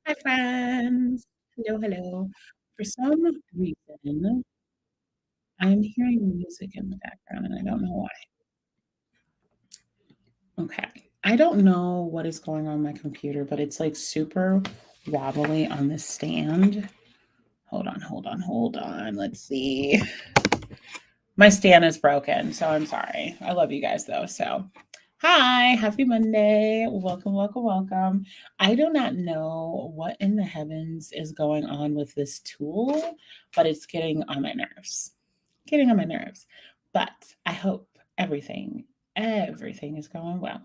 Hi, friends. Hello, hello. For some reason, I'm hearing music in the background and I don't know why. Okay. I don't know what is going on my computer, but it's like super wobbly on the stand. Hold on. Let's see. My stand is broken, so I'm sorry. I love you guys though. So, hi, happy Monday. Welcome. I do not know what in the heavens is going on with this tool, but it's getting on my nerves. Getting on my nerves. But I hope everything is going well.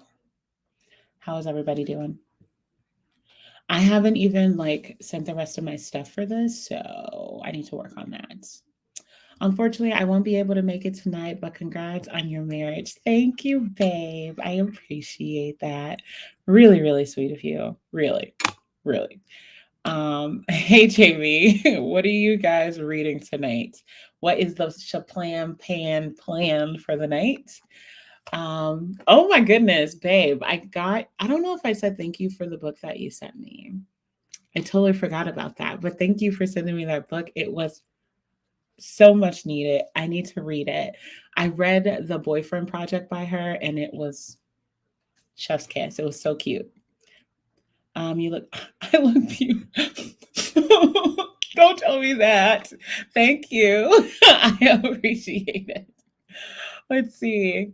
How is everybody doing? I haven't even like sent the rest of my stuff for this, so I need to work on that. Unfortunately, I won't be able to make it tonight, but congrats on your marriage. Thank you, babe. I appreciate that. Really, really sweet of you. Really. Hey Jamie, what are you guys reading tonight? What is the Shaplam plan for the night? Oh my goodness, babe. I don't know if I said thank you for the book that you sent me. I totally forgot about that, but thank you for sending me that book. It was so much needed. I need to read it. I read The Boyfriend Project by her and it was chef's kiss. It was so cute. You look I look beautiful. Don't tell me that. Thank you. I appreciate it. Let's see.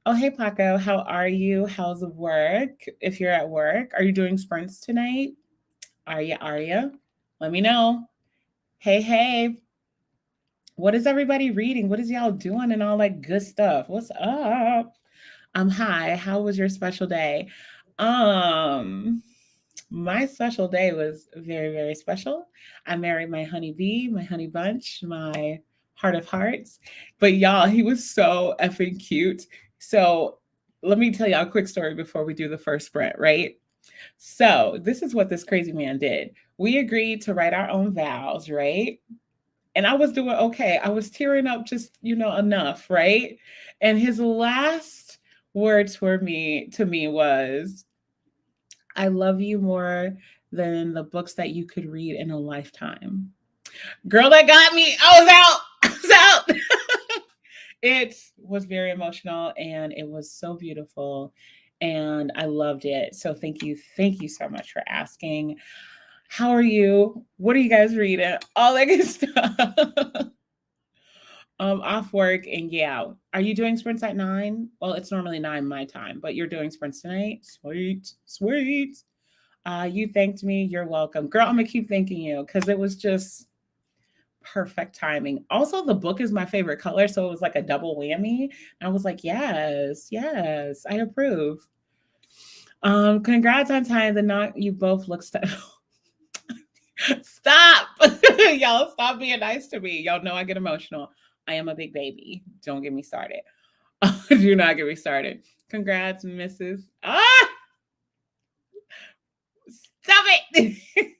Oh, hey Paco, how are you? How's work? If you're at work, are you doing sprints tonight? Are you? Let me know. Hey, what is everybody reading? What is y'all doing and all that good stuff? What's up? Hi, how was your special day? Um, my special day was very, very special. I married my honeybee, my honey bunch, my heart of hearts. But y'all, he was so effing cute. So let me tell y'all a quick story before we do the first sprint, right? So this is what this crazy man did. We agreed to write our own vows, right? And I was doing okay. I was tearing up just, enough, right? And his last words to me was, I love you more than the books that you could read in a lifetime. Girl, that got me. I was out. I was out. It was very emotional and it was so beautiful and I loved it. So thank you. Thank you so much for asking. How are you? What are you guys reading? All that good stuff. Off work and yeah. Are you doing sprints at 9? Well, it's normally 9 my time, but you're doing sprints tonight? Sweet. You thanked me. You're welcome. Girl, I'm gonna keep thanking you because it was just perfect timing. Also, the book is my favorite color, so it was like a double whammy. And I was like, yes, I approve. Congrats on tying the knot. You both look Stop. Y'all stop being nice to me. Y'all know I get emotional. I am a big baby. Don't get me started. Do not get me started. Congrats, Mrs. Stop it.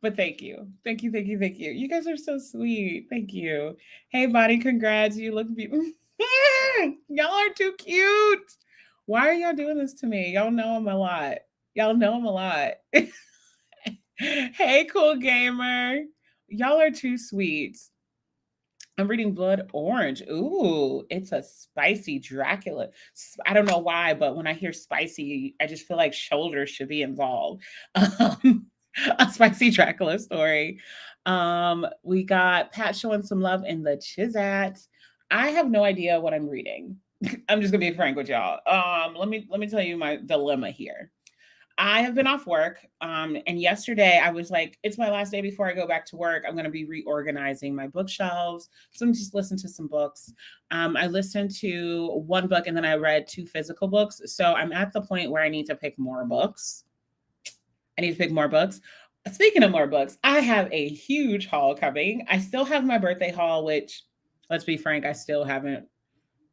But thank you. Thank you. You guys are so sweet. Thank you. Hey, Bonnie, congrats. You look beautiful. Y'all are too cute. Why are y'all doing this to me? Y'all know I'm a lot. Y'all know I'm a lot. Hey, cool gamer. Y'all are too sweet. I'm reading Blood Orange. Ooh, it's a spicy Dracula. I don't know why, but when I hear spicy, I just feel like shoulders should be involved. Um, a spicy Dracula story. We got Pat showing some love in the Chizat. I have no idea what I'm reading. I'm just gonna be frank with y'all. Let me tell you my dilemma here. I have been off work. And yesterday I was like, it's my last day before I go back to work. I'm going to be reorganizing my bookshelves. So I'm just listen to some books. I listened to one book and then I read 2 physical books. So I'm at the point where I need to pick more books. I need to pick more books. Speaking of more books, I have a huge haul coming. I still have my birthday haul, which let's be frank, I still haven't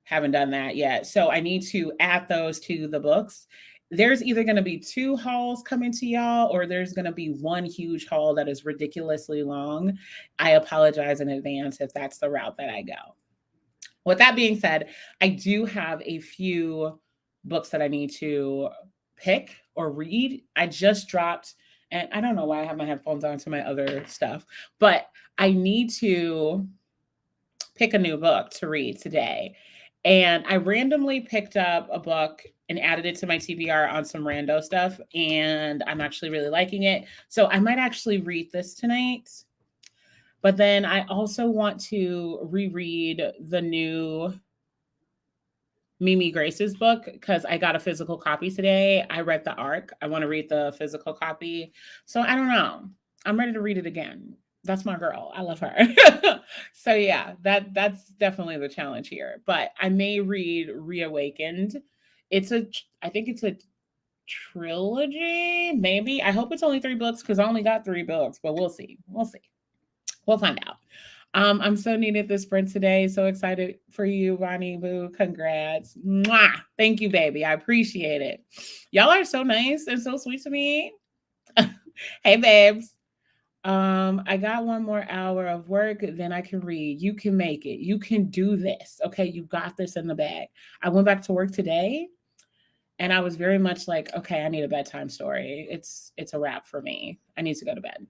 done that yet. So I need to add those to the books. There's either going to be 2 hauls coming to y'all or there's going to be one huge haul that is ridiculously long. I apologize in advance if that's the route that I go. With that being said, I do have a few books that I need to pick or read. I just dropped And I don't know why I have my headphones on to my other stuff, but I need to pick a new book to read today. And I randomly picked up a book and added it to my TBR on some rando stuff. And I'm actually really liking it. So I might actually read this tonight. But then I also want to reread the new Mimi Grace's book because I got a physical copy today. I read the ARC. I want to read the physical copy. So I don't know. I'm ready to read it again. That's my girl. I love her. So yeah, that's definitely the challenge here. But I may read Reawakened. I think it's a trilogy, maybe. I hope it's only 3 books because I only got 3 books, but we'll see. We'll see. We'll find out. I'm so needed this sprint today. So excited for you, Ronnie Boo. Congrats. Mwah. Thank you, baby. I appreciate it. Y'all are so nice and so sweet to me. Hey, babes. I got 1 more hour of work, then I can read. You can make it. You can do this. Okay, you got this in the bag. I went back to work today and I was very much like, okay, I need a bedtime story. It's a wrap for me. I need to go to bed.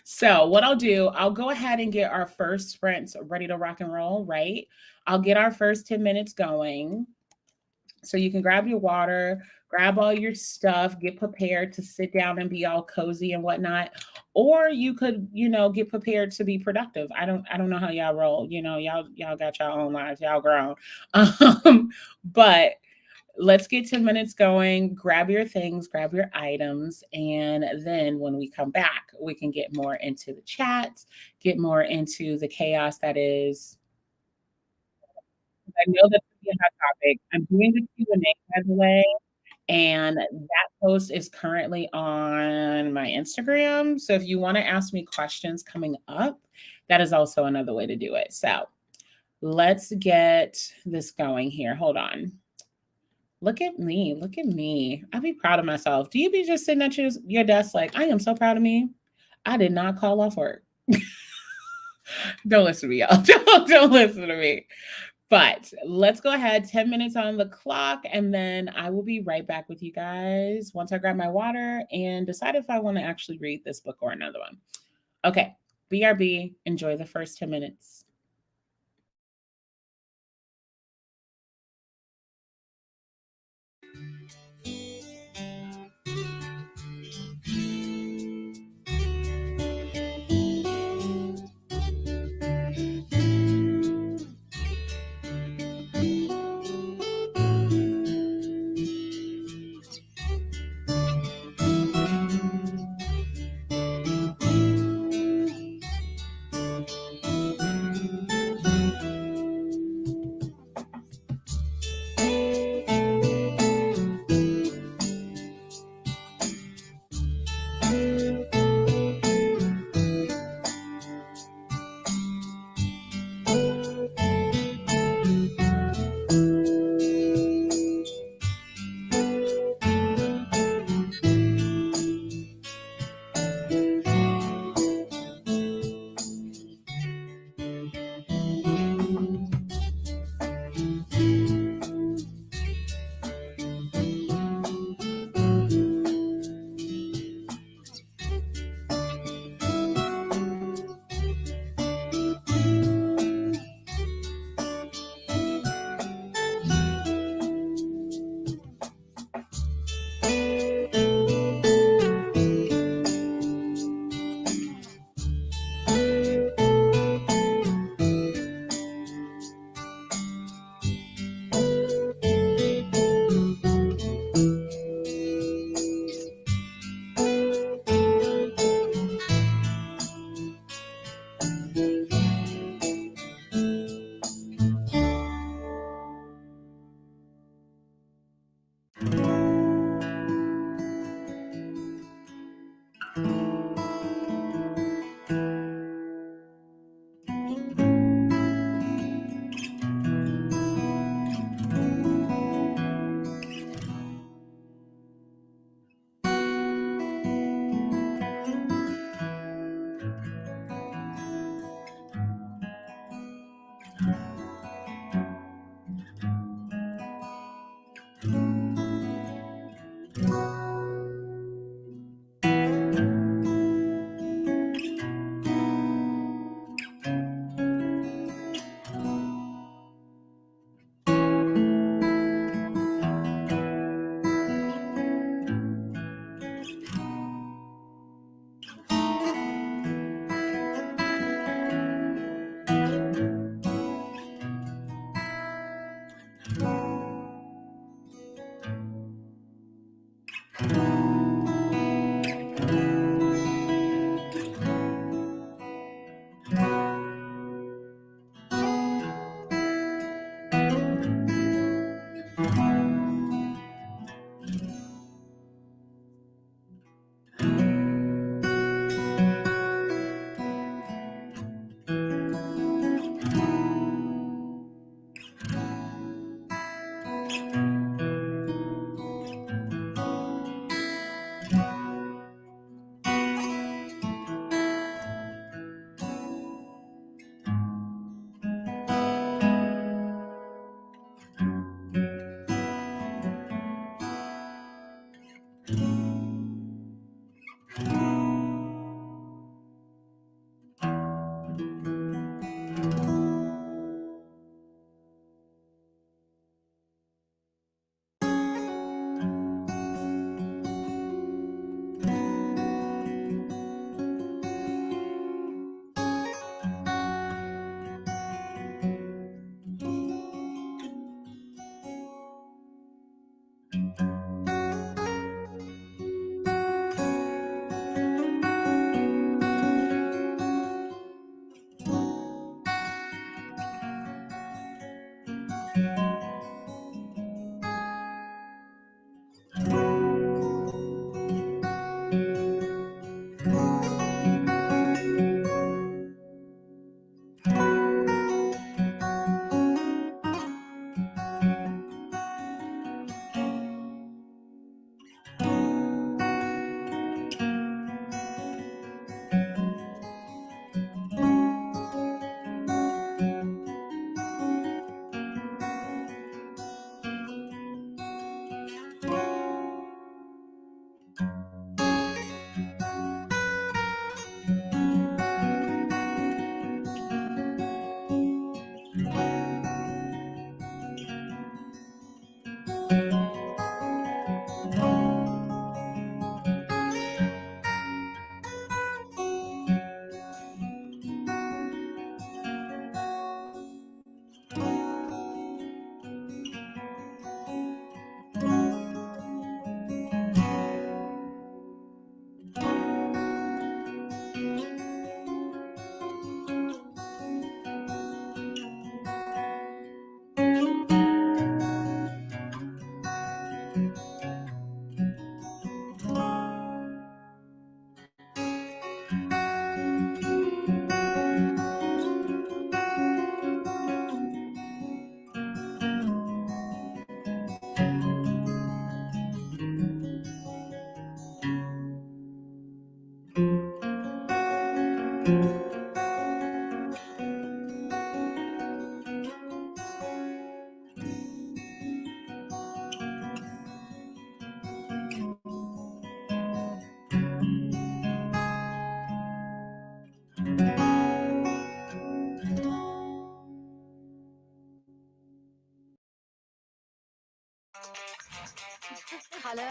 So what I'll do, I'll go ahead and get our first sprints ready to rock and roll, right? I'll get our first 10 minutes going. So you can grab your water, grab all your stuff, get prepared to sit down and be all cozy and whatnot. Or you could, get prepared to be productive. I don't know how y'all roll. Y'all got your own lives, y'all grown. But let's get 10 minutes going. Grab your things, grab your items. And then when we come back, we can get more into the chat, get more into the chaos that is. I know that's going to be a hot topic. I'm doing the Q&A, by the way. And that post is currently on my Instagram. So if you want to ask me questions coming up, that is also another way to do it. So let's get this going here. Hold on. Look at me. Look at me. I'd be proud of myself. Do you be just sitting at your desk like, I am so proud of me. I did not call off work. Don't listen to me, y'all. Don't listen to me. But let's go ahead. 10 minutes on the clock. And then I will be right back with you guys once I grab my water and decide if I want to actually read this book or another one. Okay. BRB. Enjoy the first 10 minutes.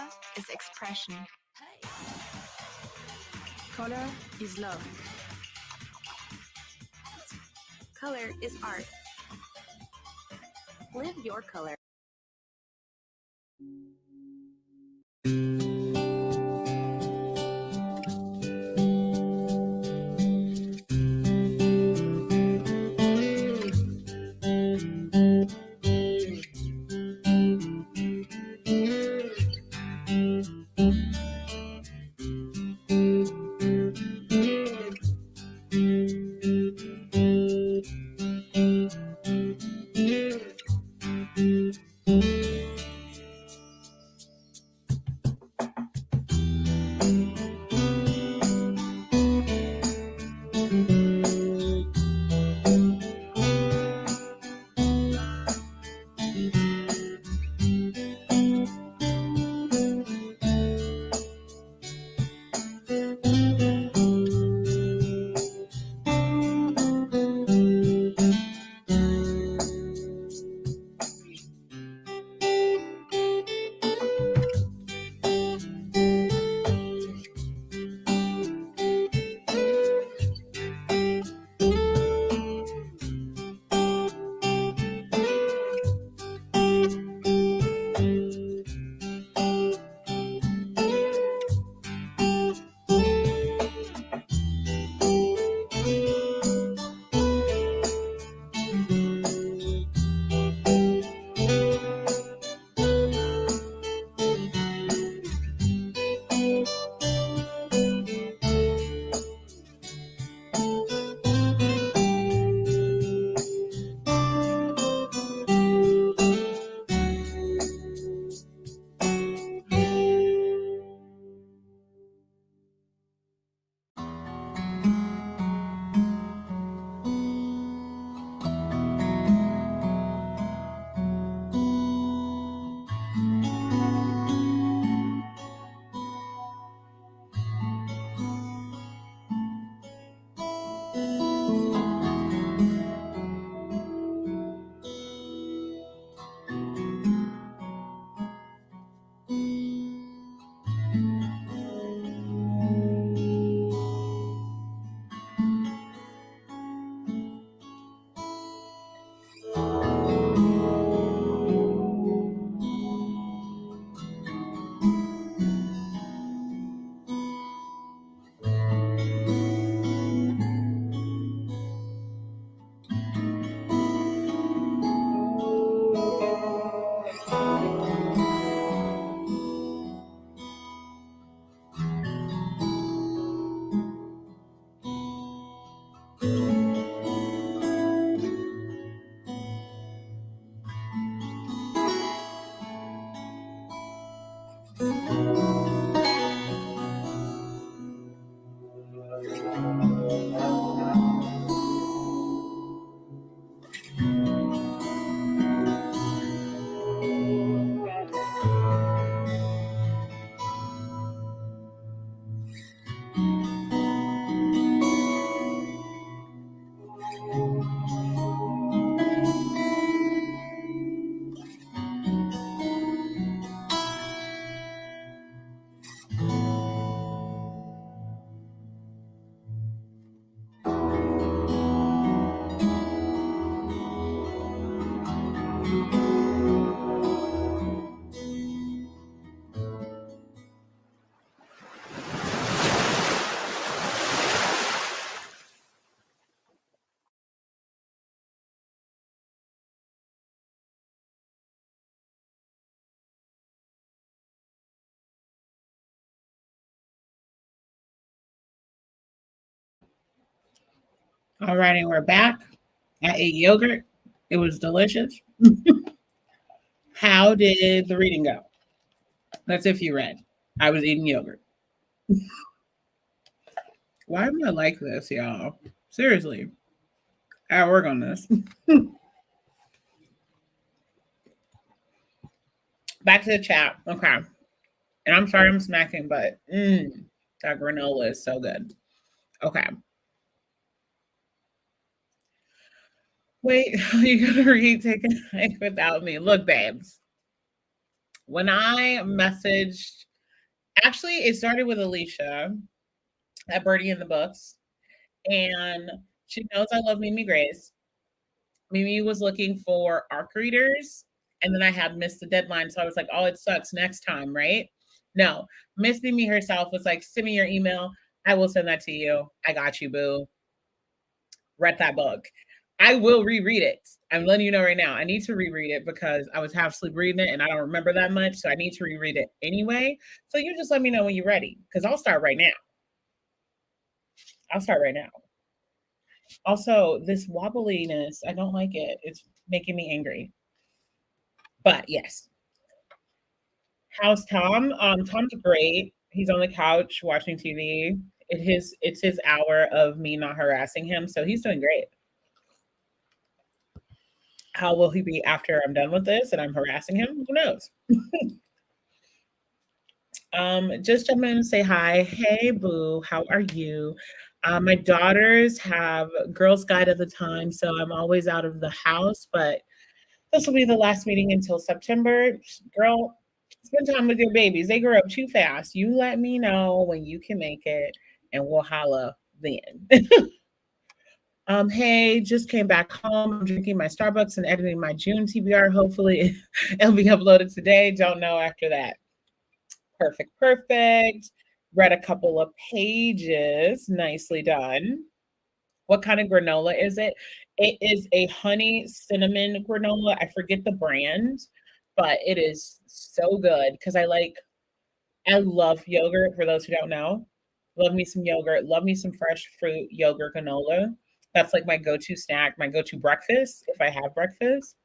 Color is expression. Color is love. Color is art. Live your color. All righty, we're back. I ate yogurt. It was delicious. How did the reading go? That's if you read. I was eating yogurt. Why am I like this, y'all? Seriously. I work on this. Back to the chat. Okay. And I'm sorry I'm smacking, but that granola is so good. Okay. Wait, you gonna read Take a Hike Without Me. Look, babes. When I messaged, actually, it started with Alicia at Birdie in the Books, and she knows I love Mimi Grace. Mimi was looking for arc readers, and then I had missed the deadline, so I was like, "Oh, it sucks. Next time, right?" No, Miss Mimi herself was like, "Send me your email. I will send that to you. I got you, boo. Read that book. I will reread it. I'm letting you know right now. I need to reread it because I was half asleep reading it and I don't remember that much. So I need to reread it anyway. So you just let me know when you're ready because I'll start right now. I'll start right now. Also, this wobbliness, I don't like it. It's making me angry. But yes, how's Tom? Tom's great. He's on the couch watching TV. It's his hour of me not harassing him, so he's doing great. How will he be after I'm done with this and I'm harassing him? Who knows? Just jump in and say hi. Hey, boo, how are you? My daughters have Girls Guide at the time, so I'm always out of the house, but this will be the last meeting until September. Girl, spend time with your babies. They grow up too fast. You let me know when you can make it, and we'll holla then. Hey, just came back home. I'm drinking my Starbucks and editing my June TBR. Hopefully, it'll be uploaded today. Don't know after that. Perfect, perfect. Read a couple of pages. Nicely done. What kind of granola is it? It is a honey cinnamon granola. I forget the brand, but it is so good because I love yogurt for those who don't know. Love me some yogurt, love me some fresh fruit yogurt granola. That's like my go-to snack, my go-to breakfast if I have breakfast.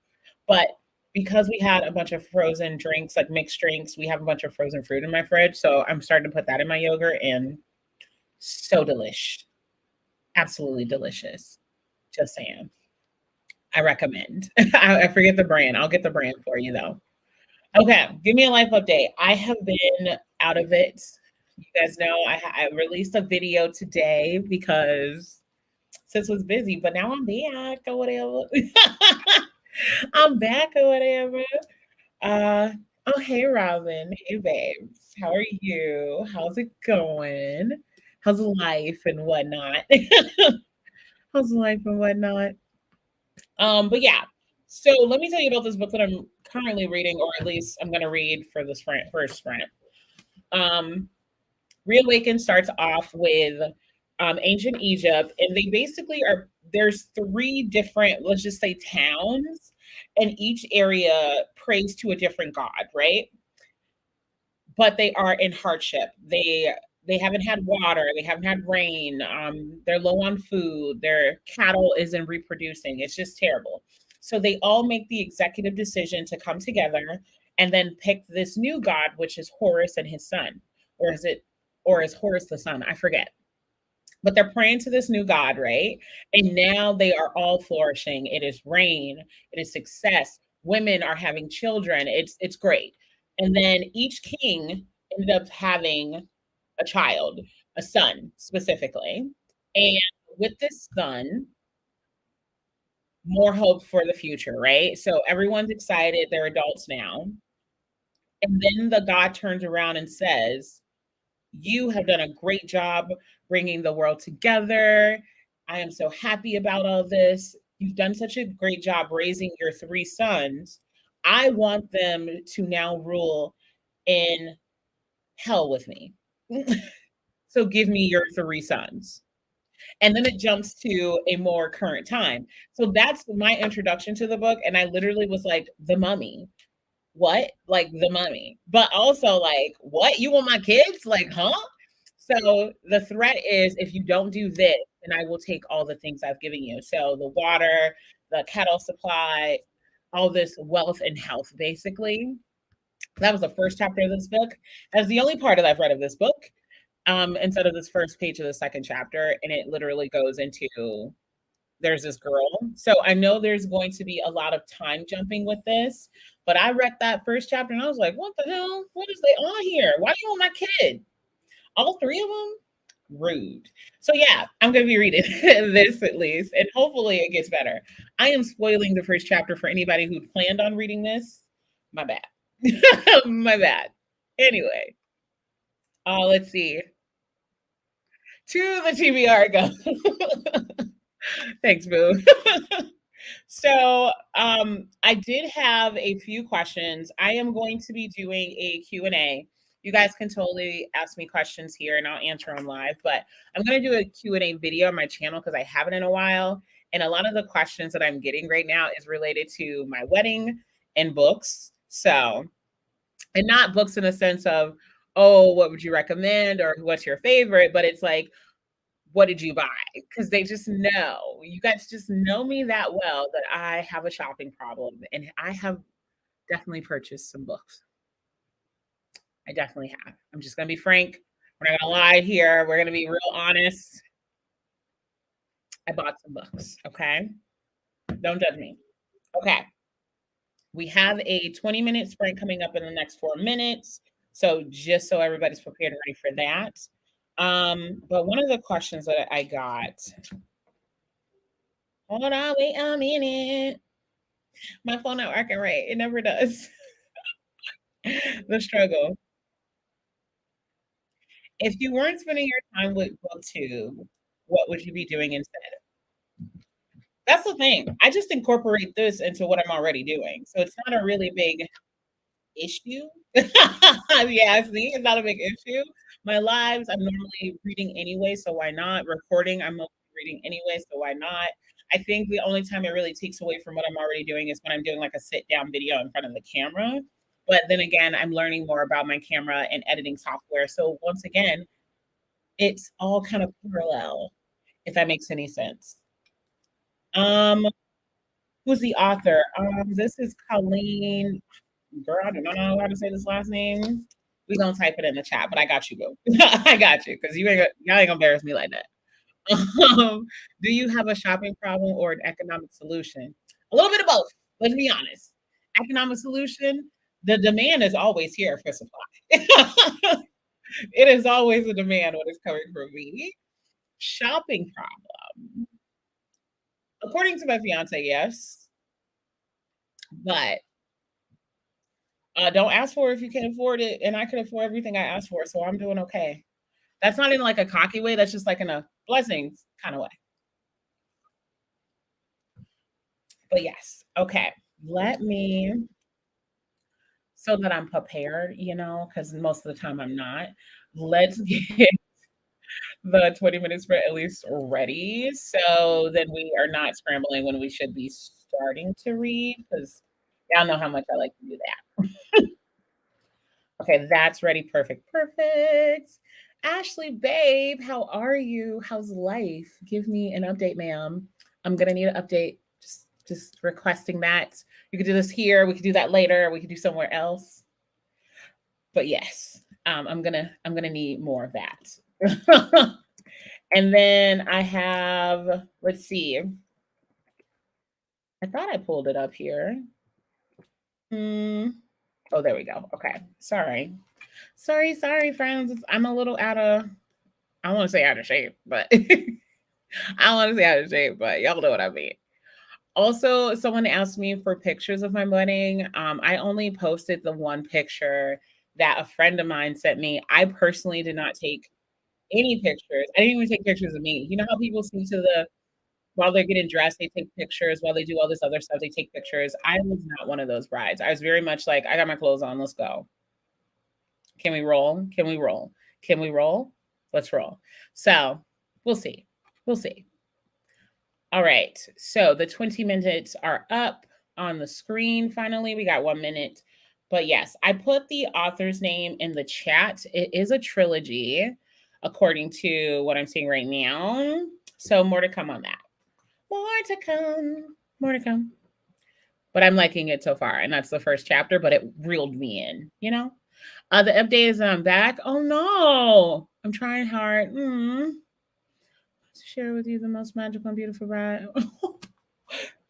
But because we had a bunch of frozen drinks, like mixed drinks, we have a bunch of frozen fruit in my fridge. So I'm starting to put that in my yogurt and so delish. Absolutely delicious. Just saying. I recommend. I forget the brand. I'll get the brand for you though. Okay, give me a life update. I have been out of it. You guys know I released a video today because sis was busy, but now I'm back or whatever. I'm back or whatever. Uh oh, hey Robin. Hey babes. How are you? How's it going? How's life and whatnot? How's life and whatnot? But yeah. So let me tell you about this book that I'm currently reading, or at least I'm gonna read for this first sprint. Um, Reawaken starts off with ancient Egypt, and they basically are there's three different, let's just say, towns, and each area prays to a different god, right? But they are in hardship. They haven't had water, they haven't had rain, they're low on food, their cattle isn't reproducing. It's just terrible. So they all make the executive decision to come together and then pick this new god, which is Horus and his son. Or is it or is Horus the son? I forget. But they're praying to this new god, right? And now they are all flourishing. It is rain, it is success. Women are having children. It's great. And then each king ended up having a child, a son specifically. And with this son, more hope for the future, right? So everyone's excited. They're adults now. And then the God turns around and says, you have done a great job bringing the world together. I am so happy about all this. You've done such a great job raising your three sons. I want them to now rule in hell with me. So give me your three sons. And then it jumps to a more current time. So that's my introduction to the book. And I literally was like, the mummy. What? Like the mummy. But also like, what? You want my kids? Like, huh? So the threat is if you don't do this, then I will take all the things I've given you. So the water, the cattle supply, all this wealth and health, basically. That was the first chapter of this book. That's the only part that I've read of this book. Instead of this first page of the second chapter, and it literally goes into there's this girl. So I know there's going to be a lot of time jumping with this, but I read that first chapter and I was like, what the hell? What is they on here? Why do you want my kid? All three of them? Rude. So yeah, I'm gonna be reading this at least, and hopefully it gets better. I am spoiling the first chapter for anybody who planned on reading this. My bad. My bad. Anyway, let's see. To the TBR go. Thanks, Boo. So, I did have a few questions. I am going to be doing a Q&A. You guys can totally ask me questions here and I'll answer them live, but I'm going to do a Q&A video on my channel because I haven't in a while. And a lot of the questions that I'm getting right now is related to my wedding and books. So, and not books in the sense of, oh, what would you recommend or what's your favorite, but it's like, what did you buy? Because they just know. You guys just know me that well that I have a shopping problem, and I have definitely purchased some books. I definitely have. I'm just gonna be frank. We're not gonna lie here. We're gonna be real honest. I bought some books. Okay, don't judge me. Okay, we have a 20-minute sprint coming up in the next 4 minutes. So just so everybody's prepared and ready for that. But one of the questions that I got. Hold on, wait a minute. My phone not working right. It never does. The struggle. If you weren't spending your time with BookTube, what would you be doing instead? That's the thing. I just incorporate this into what I'm already doing. So it's not a really big issue. Yeah, see, it's not a big issue. My lives, I'm normally reading anyway, so why not? Recording, I'm mostly reading anyway, so why not? I think the only time it really takes away from what I'm already doing is when I'm doing like a sit down video in front of the camera. But then again, I'm learning more about my camera and editing software. So once again, it's all kind of parallel, if that makes any sense. Um, who's the author? This is Colleen. Girl, I do not know how to say this last name. We gonna type it in the chat, but I got you, boo. I got you because y'all ain't gonna embarrass me like that. Do you have a shopping problem or an economic solution? A little bit of both. Let's be honest. Economic solution. The demand is always here for supply. It is always a demand when it's coming from me. Shopping problem. According to my fiance, yes, but don't ask for it if you can't afford it, and I can afford everything I asked for, so I'm doing okay. That's not in like a cocky way. That's just like in a blessings kind of way. But yes, okay. Let me so that I'm prepared, because most of the time I'm not. Let's get the 20 minutes for at least ready. So then we are not scrambling when we should be starting to read because y'all know how much I like to do that. Okay, that's ready. Perfect. Perfect. Ashley, babe, how are you? How's life? Give me an update, ma'am. I'm gonna need an update. Just requesting that. You could do this here. We could do that later. We could do somewhere else. But yes, I'm gonna need more of that. And then I have. Let's see. I thought I pulled it up here. Hmm. Oh, there we go. Okay. Sorry, friends. I'm a little out of. I want to say out of shape, but I want to say out of shape, but y'all know what I mean. Also, someone asked me for pictures of my wedding. I only posted the one picture that a friend of mine sent me. I personally did not take any pictures. I didn't even take pictures of me. You know how people see to the while they're getting dressed, they take pictures. While they do all this other stuff, they take pictures. I was not one of those brides. I was very much like, I got my clothes on. Let's go. Can we roll? Can we roll? Can we roll? Let's roll. So we'll see. We'll see. All right. So the 20 minutes are up on the screen. Finally, we got 1 minute. But yes, I put the author's name in the chat. It is a trilogy, according to what I'm seeing right now. So more to come on that. More to come. More to come. But I'm liking it so far. And that's the first chapter, but it reeled me in, The update is I'm back. Oh no. I'm trying hard. To share with you the most magical and beautiful ride.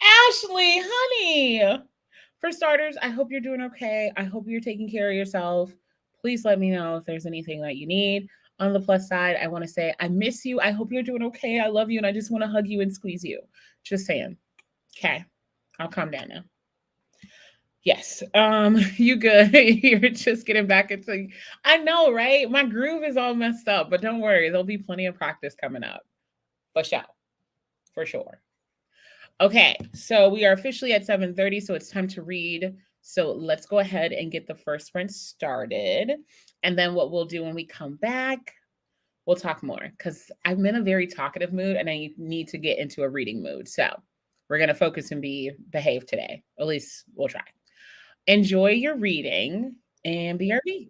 Ashley, honey. For starters, I hope you're doing okay. I hope you're taking care of yourself. Please let me know if there's anything that you need. On the plus side, I want to say I miss you. I hope you're doing okay. I love you and I just want to hug you and squeeze you. Just saying. Okay. I'll calm down now. Yes. You good. You're just getting back into I know, right? My groove is all messed up, but don't worry, there'll be plenty of practice coming up. For sure. For sure. Okay, so we are officially at 7:30, so it's time to read. So let's go ahead and get the first sprint started. And then what we'll do when we come back, we'll talk more because I'm in a very talkative mood and I need to get into a reading mood. So we're going to focus and behave today. At least we'll try. Enjoy your reading and BRB.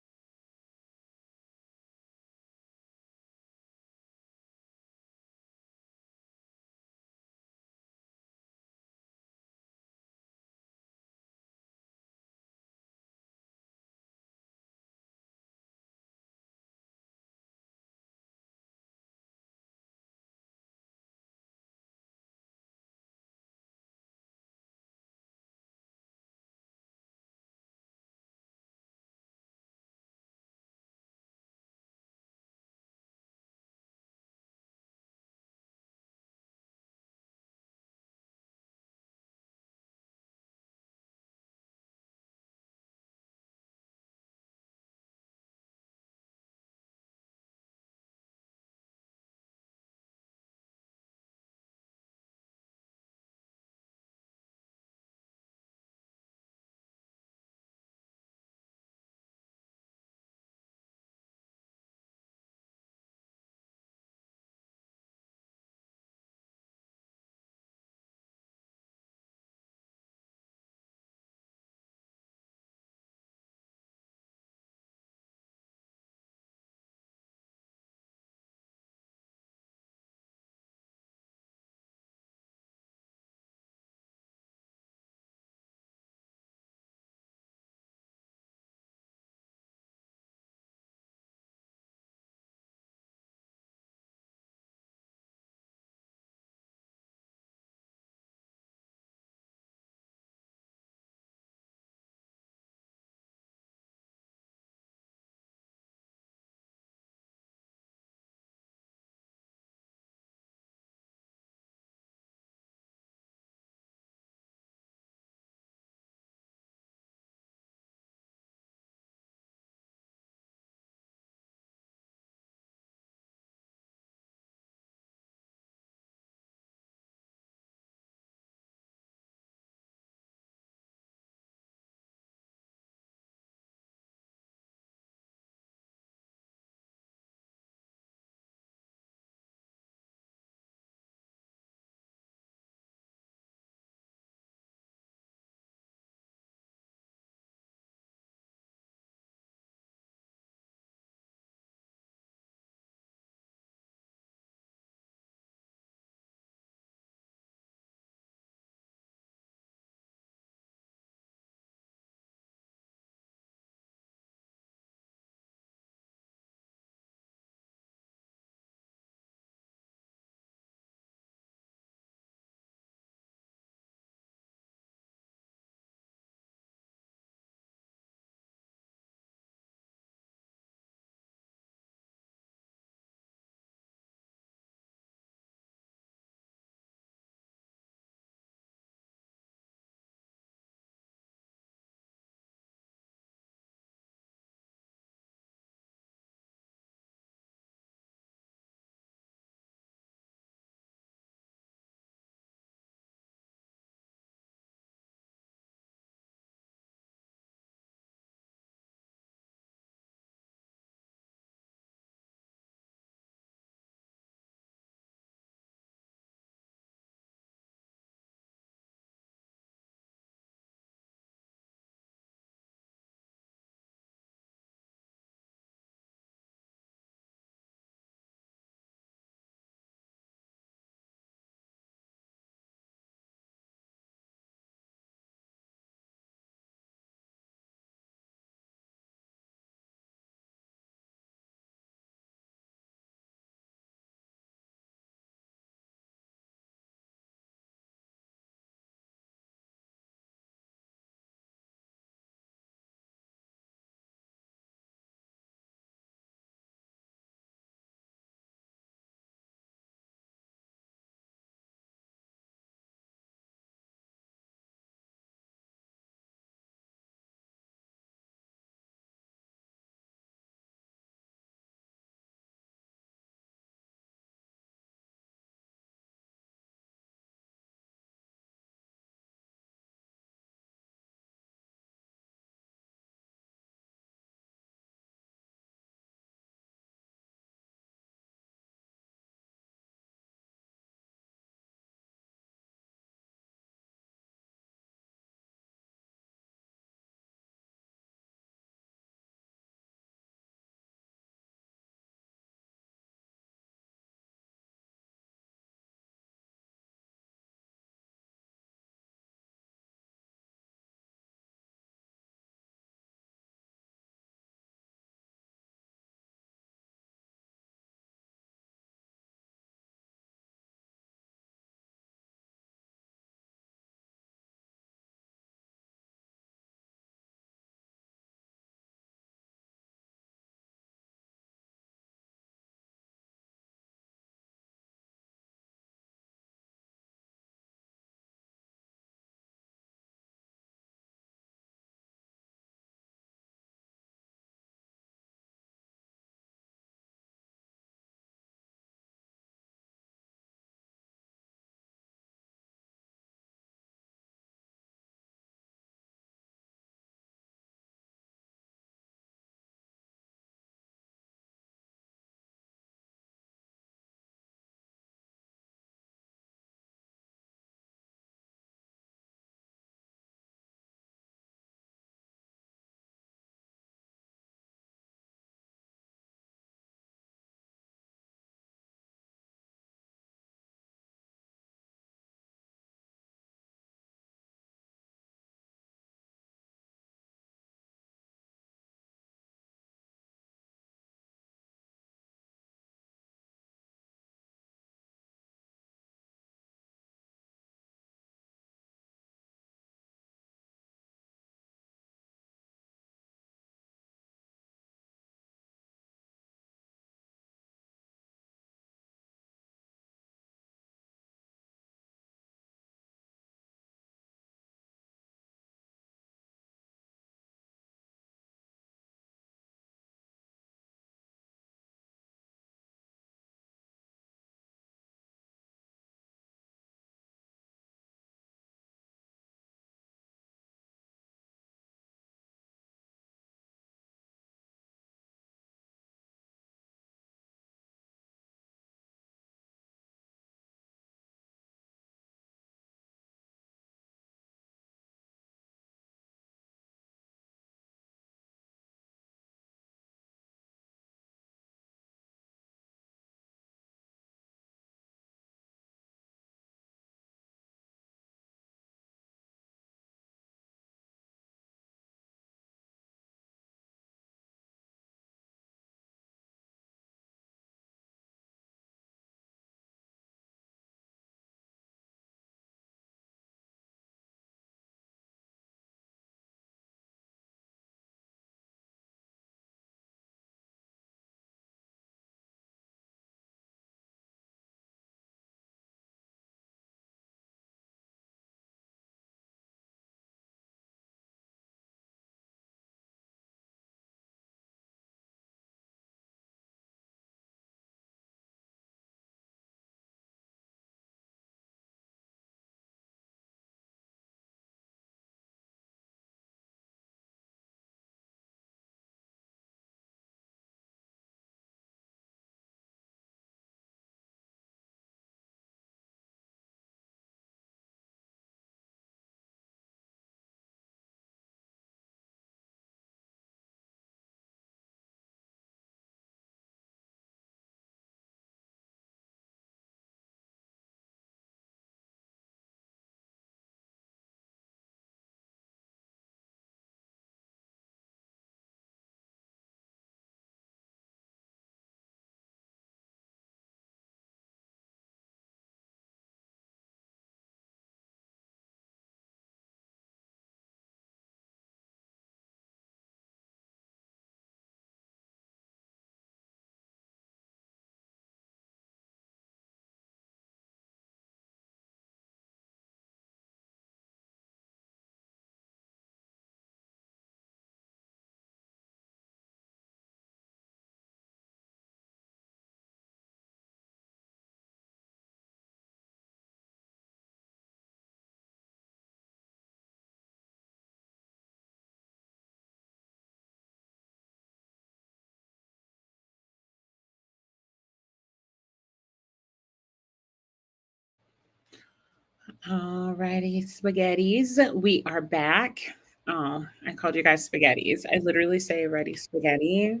Alrighty, spaghettis. We are back. Oh, I called you guys spaghettis. I literally say ready spaghetti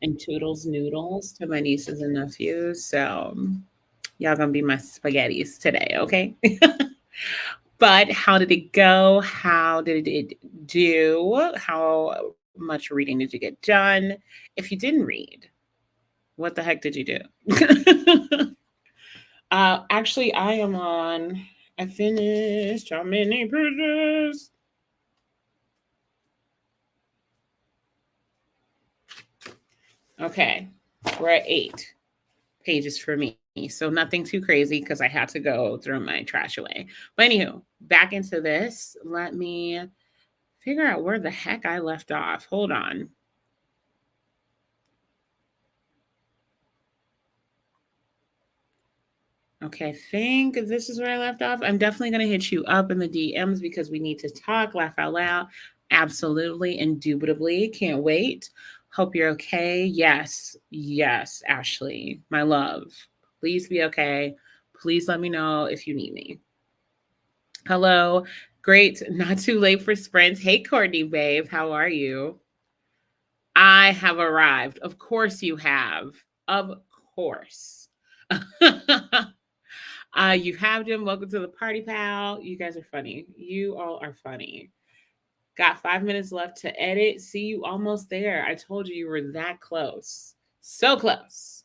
and toodles noodles to my nieces and nephews. So y'all gonna be my spaghettis today, okay? But how did it go? How did it do? How much reading did you get done? If you didn't read, what the heck did you do? Actually, I am on. I finished how many pages? Okay, we're at 8 pages for me. So nothing too crazy because I had to go throw my trash away. But anywho, back into this. Let me figure out where the heck I left off. Hold on. Okay, I think this is where I left off. I'm definitely going to hit you up in the DMs because we need to talk, laugh out loud. Absolutely, indubitably. Can't wait. Hope you're okay. Yes, yes, Ashley, my love. Please be okay. Please let me know if you need me. Hello. Great. Not too late for sprints. Hey, Courtney, babe. How are you? I have arrived. Of course you have. Of course. You have them. Welcome to the party, pal. You guys are funny. You all are funny. Got 5 minutes left to edit. See you almost there. I told you were that close. So close.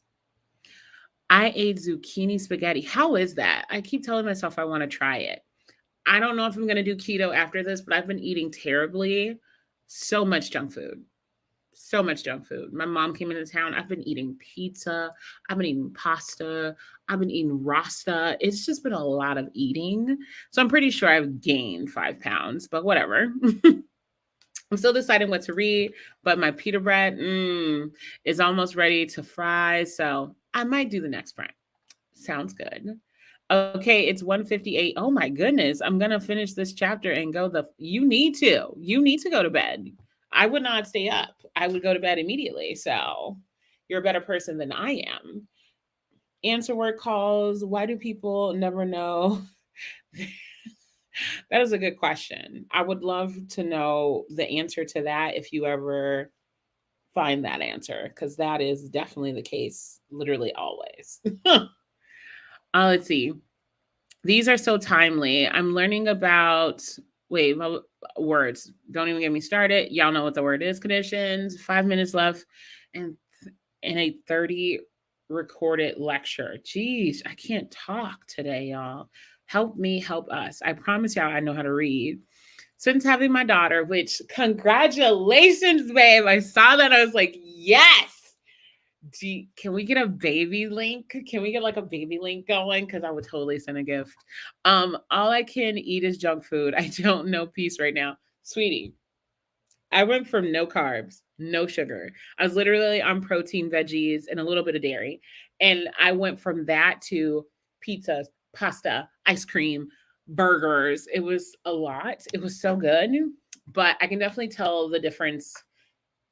I ate zucchini spaghetti. How is that? I keep telling myself I want to try it. I don't know if I'm going to do keto after this, but I've been eating terribly. So much junk food. So much junk food. My mom came into town. I've been eating pizza. I've been eating pasta. I've been eating rasta. It's just been a lot of eating. So I'm pretty sure I've gained 5 pounds, but whatever. I'm still deciding what to read, but my pita bread is almost ready to fry. So I might do the next print. Sounds good. Okay, it's 1:58. Oh my goodness. I'm going to finish this chapter and go you need to. You need to go to bed. I would not stay up. I would go to bed immediately. So, you're a better person than I am. Answer word calls. Why do people never know? That is a good question. I would love to know the answer to that if you ever find that answer, because that is definitely the case, literally always. Let's see. These are so timely. I'm learning about words. Don't even get me started. Y'all know what the word is. Conditions. 5 minutes left, and in a 30 recorded lecture. Jeez, I can't talk today, y'all. Help me, help us. I promise y'all I know how to read. Since having my daughter, which congratulations, babe. I saw that. I was like, yes. Can we get a baby link? Can we get like a baby link going? Because I would totally send a gift. All I can eat is junk food. I don't know peace right now. Sweetie, I went from no carbs, no sugar. I was literally on protein, veggies, and a little bit of dairy. And I went from that to pizzas, pasta, ice cream, burgers. It was a lot. It was so good. But I can definitely tell the difference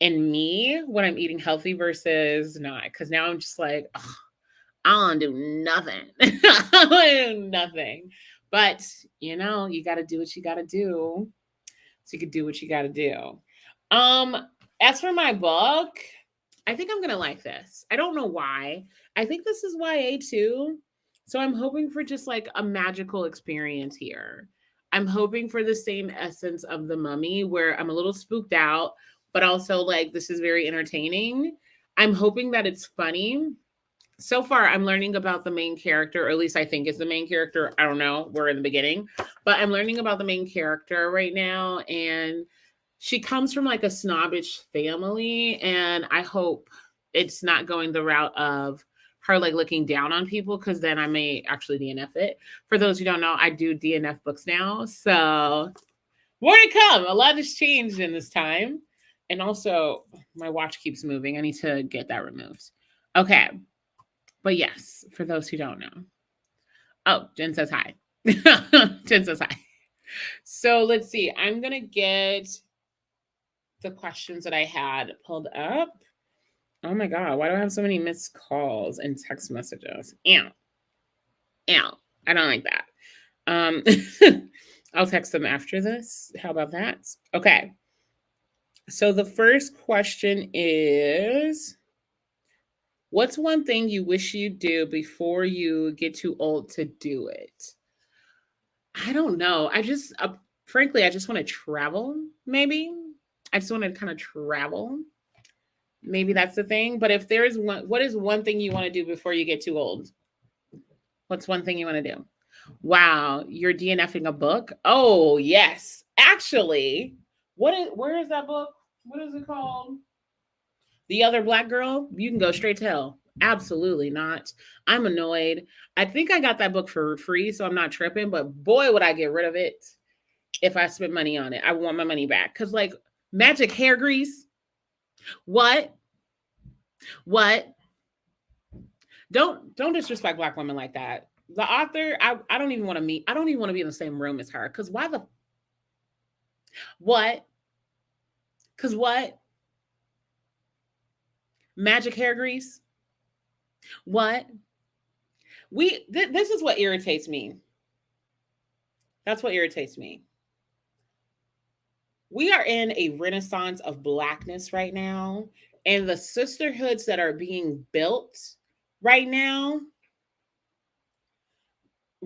in me when I'm eating healthy versus not. Because now I'm just like, ugh, I don't do nothing. I don't do nothing. But, you got to do what you got to do so you can do what you got to do. Um, as for my book, I think I'm gonna like this. I don't know why. I think this is YA too. So I'm hoping for just like a magical experience here. I'm hoping for the same essence of The Mummy, where I'm a little spooked out, but also like this is very entertaining. I'm hoping that it's funny. So far, I'm learning about the main character, or at least I think is the main character. I don't know. We're in the beginning, but I'm learning about the main character right now. And she comes from like a snobbish family. And I hope it's not going the route of her like looking down on people, because then I may actually DNF it. For those who don't know, I do DNF books now. So more to come. A lot has changed in this time. And also, my watch keeps moving. I need to get that removed. Okay. But yes, for those who don't know. Oh, Jen says hi. Jen says hi. So let's see. I'm going to get the questions that I had pulled up. Oh my God. Why do I have so many missed calls and text messages? Ow. Ow. I don't like that. Um, I'll text them after this. How about that? Okay. So the first question is, what's one thing you wish you'd do before you get too old to do it? I don't know. Frankly, I just want to travel, maybe. I just want to kind of travel. Maybe that's the thing. But if there is one, what is one thing you want to do before you get too old? What's one thing you want to do? Wow, you're DNFing a book? Oh, yes. Actually, where is that book? What is it called? The Other Black Girl? You can go straight to hell. Absolutely not. I'm annoyed. I think I got that book for free, so I'm not tripping, but boy, would I get rid of it if I spent money on it. I want my money back. Cause like magic hair grease. What? What? Don't disrespect black women like that. The author, I don't even want to meet. I don't even want to be in the same room as her. Cause why the what? Cause what? Magic hair grease? What? This is what irritates me. That's what irritates me. We are in a renaissance of blackness right now, and the sisterhoods that are being built right now,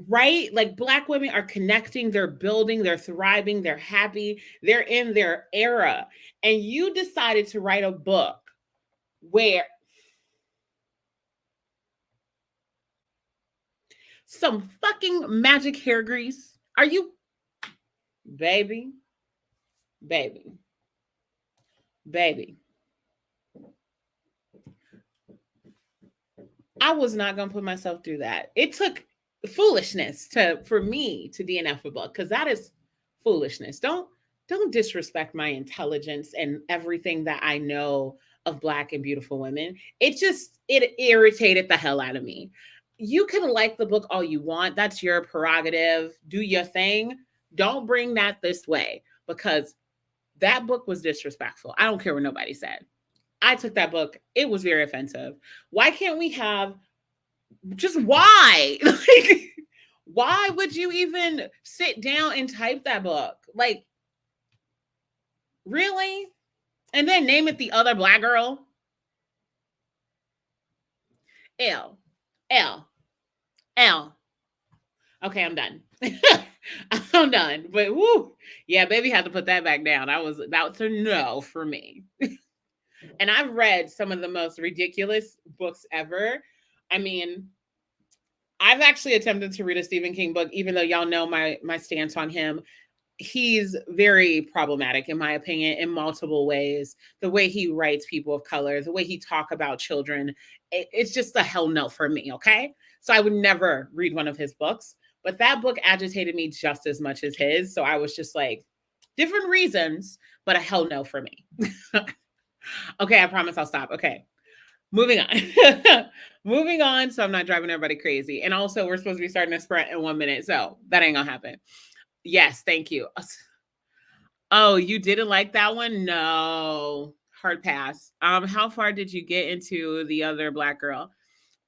right? Like black women are connecting, they're building, they're thriving, they're happy, they're in their era. And you decided to write a book where some fucking magic hair grease. Are you, baby, baby, baby? I was not gonna put myself through that. It took foolishness for me to DNF a book because that is foolishness. Don't disrespect my intelligence and everything that I know of black and beautiful women. It irritated the hell out of me. You can like the book all you want. That's your prerogative. Do your thing. Don't bring that this way because that book was disrespectful. I don't care what nobody said. I took that book. It was very offensive. Why can't we have just why? Like, why would you even sit down and type that book? Like, really? And then name it The Other Black Girl? L. L. L. Okay, I'm done. I'm done. But woo, yeah, baby had to put that back down. That was a no for me. And I've read some of the most ridiculous books ever. I mean, I've actually attempted to read a Stephen King book, even though y'all know my stance on him. He's very problematic, in my opinion, in multiple ways. The way he writes people of color, the way he talk about children, it's just a hell no for me, okay? So I would never read one of his books. But that book agitated me just as much as his. So I was just like, different reasons, but a hell no for me. Okay, I promise I'll stop. Okay. Moving on. Moving on, so I'm not driving everybody crazy. And also, we're supposed to be starting a sprint in 1 minute, so that ain't gonna happen. Yes, thank you. Oh, you didn't like that one? No. Hard pass. How far did you get into The Other Black Girl?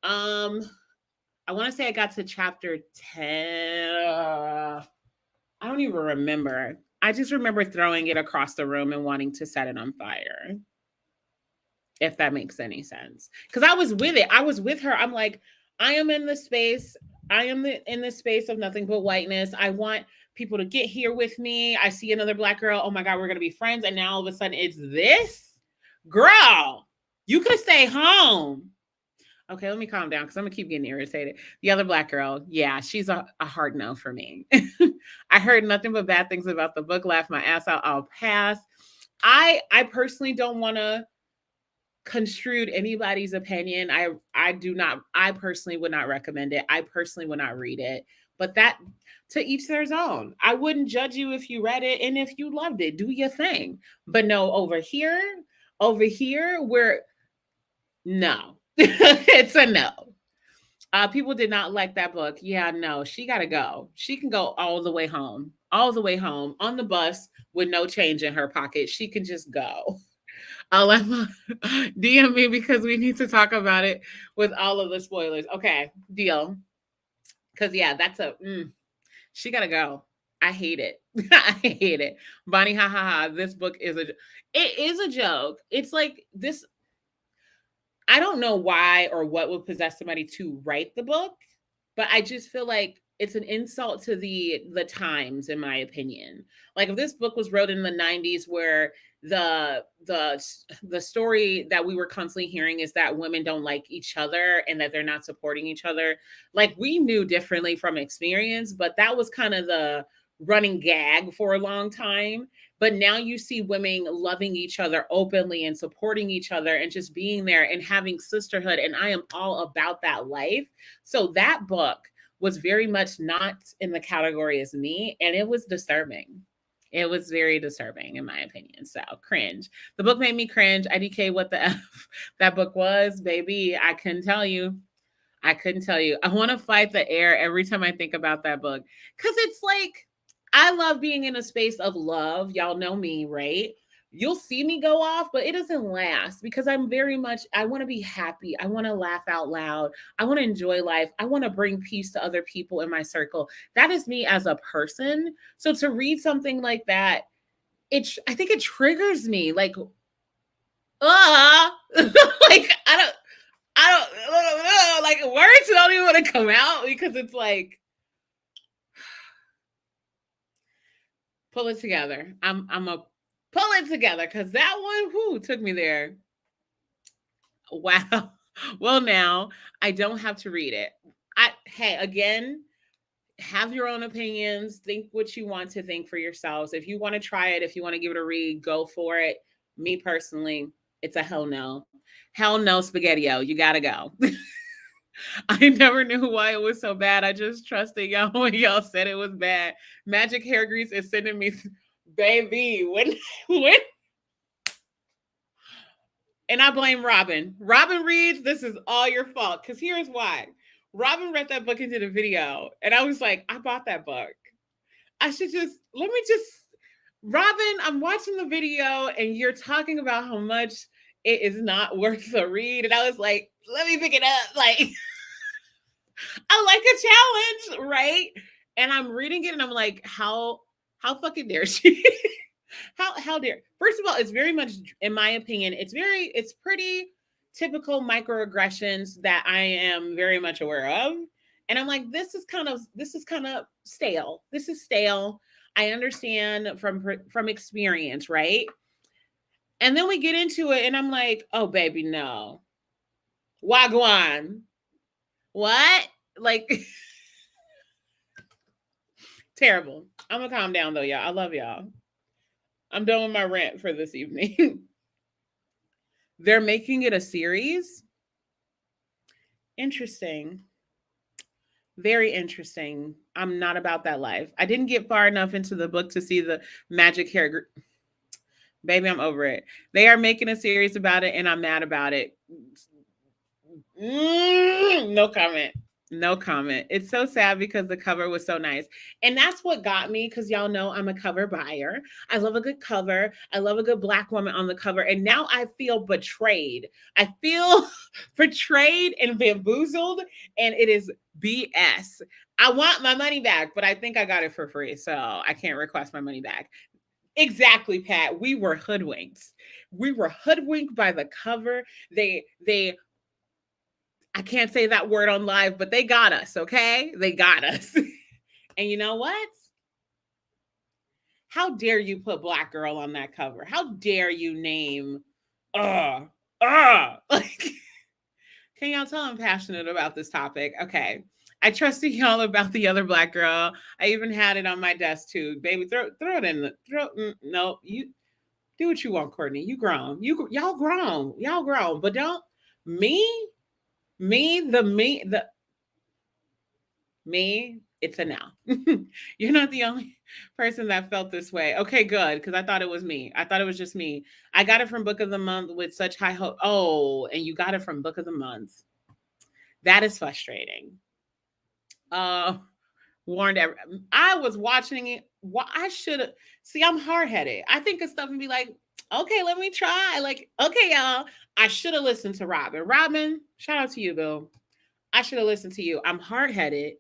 I want to say I got to chapter 10. I don't even remember. I just remember throwing it across the room and wanting to set it on fire. If that makes any sense. Because I was with it. I was with her. I'm like, I am in the space. I am in the space of nothing but whiteness. I want people to get here with me. I see another black girl. Oh my God, we're going to be friends. And now all of a sudden it's this? Girl, you could stay home. Okay, let me calm down because I'm going to keep getting irritated. The Other Black Girl, yeah, she's a hard no for me. I heard nothing but bad things about the book. Laughed my ass out. I'll pass. I personally don't want to construed anybody's opinion. I personally would not recommend it. I personally would not read it. But that, to each their own. I wouldn't judge you if you read it, and if you loved it, do your thing. But no, over here, we're no. It's a no. People did not like that book. Yeah, no, she got to go. She can go all the way home on the bus with no change in her pocket. She can just go. I'll let my DM me because we need to talk about it with all of the spoilers. Okay, deal. Because yeah, She gotta go. I hate it. I hate it. Bonnie, ha ha ha. This book is it is a joke. It's like this. I don't know why or what would possess somebody to write the book, but I just feel like it's an insult to the times, in my opinion. Like if this book was wrote in the 90s where the story that we were constantly hearing is that women don't like each other and that they're not supporting each other, like we knew differently from experience, but that was kind of the running gag for a long time. But now you see women loving each other openly and supporting each other and just being there and having sisterhood. And I am all about that life. So that book was very much not in the category as me. And it was disturbing. It was very disturbing, in my opinion. So cringe. The book made me cringe. IDK, what the F that book was, baby. I couldn't tell you. I couldn't tell you. I want to fight the air every time I think about that book. Because it's like, I love being in a space of love. Y'all know me, right? You'll see me go off, but it doesn't last because I'm very much, I want to be happy. I want to laugh out loud. I want to enjoy life. I want to bring peace to other people in my circle. That is me as a person. So to read something like that, I think it triggers me. Like, like I don't, like words don't even want to come out because it's like, pull it together. I'm a pull it together because that one who took me there. Wow. Well, now I don't have to read it. Hey, again, have your own opinions. Think what you want to think for yourselves. If you want to try it, if you want to give it a read, go for it. Me personally, it's a hell no. Hell no, spaghetti-o. You gotta go. I never knew why it was so bad. I just trusted y'all when y'all said it was bad. Magic hair grease is sending me, baby. When, and I blame Robin. Robin reads, this is all your fault. Because here's why. Robin read that book and did a video, and I was like, I bought that book. Let me just, Robin, I'm watching the video, and you're talking about how much it is not worth the read. And I was like, let me pick it up. Like, I like a challenge, right? And I'm reading it and I'm like, how fucking dare she? how dare? First of all, it's very much, in my opinion, it's pretty typical microaggressions that I am very much aware of. And I'm like, this is kind of stale. This is stale. I understand from experience, right? And then we get into it and I'm like, oh baby, no. Wagwan. What? Like terrible. I'm gonna calm down though, y'all. I love y'all. I'm done with my rant for this evening. They're making it a series. Interesting. Very interesting. I'm not about that life. I didn't get far enough into the book to see the magic hair. Baby, I'm over it. They are making a series about it, and I'm mad about it. No comment. No comment. It's so sad because the cover was so nice. And that's what got me because y'all know I'm a cover buyer. I love a good cover. I love a good Black woman on the cover. And now I feel betrayed. I feel betrayed and bamboozled. And it is BS. I want my money back, but I think I got it for free. So I can't request my money back. Exactly, Pat. We were hoodwinked. We were hoodwinked by the cover. They I can't say that word on live, but they got us, okay? They got us. And you know what? How dare you put Black girl on that cover? How dare you name like can y'all tell I'm passionate about this topic? Okay. I trusted y'all about the other Black girl. I even had it on my desk too. Baby, throw it in the no, you do what you want, Courtney. You grown. Y'all grown. Y'all grown. But don't me, it's a no. You're not the only person that felt this way. Okay, good, because I thought it was me. I thought it was just me. I got it from Book of the Month with such high hope. Oh, and you got it from Book of the Month. That is frustrating. Warned I was watching it. I should have. See, I'm hard headed. I think of stuff and be like, okay, let me try. Like, okay, y'all. I should have listened to Robin. Robin, shout out to you, Bill. I should have listened to you. I'm hard headed.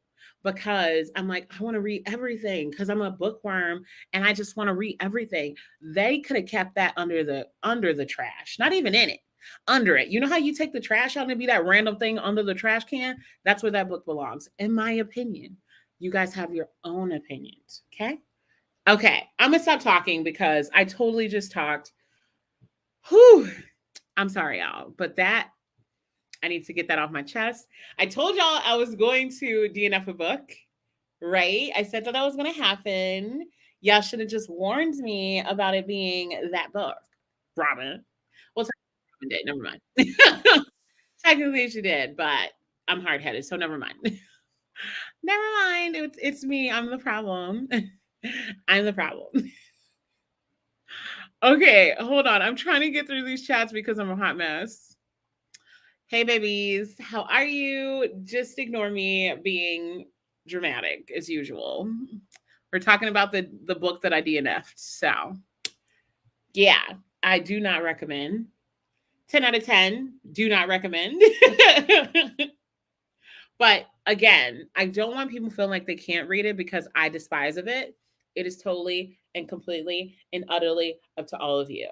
because I'm like, I want to read everything because I'm a bookworm and I just want to read everything. They could have kept that under the trash, not even in it, under it. You know how you take the trash out and be that random thing under the trash can? That's where that book belongs, in my opinion. You guys have your own opinions, okay? Okay, I'm gonna stop talking because I totally just talked. Whew. I'm sorry, y'all, but that I need to get that off my chest. I told y'all I was going to DNF a book, right? I said that was going to happen. Y'all should have just warned me about it being that book. Robin. Well, technically did. Never mind. Technically she did, but I'm hard headed, so never mind. Never mind. It's me. I'm the problem. I'm the problem. Okay, hold on. I'm trying to get through these chats because I'm a hot mess. Hey, babies. How are you? Just ignore me being dramatic as usual. We're talking about the book that I DNF'd. So, yeah, I do not recommend. 10 out of 10, do not recommend. But again, I don't want people feeling like they can't read it because I despise of it. It is totally and completely and utterly up to all of you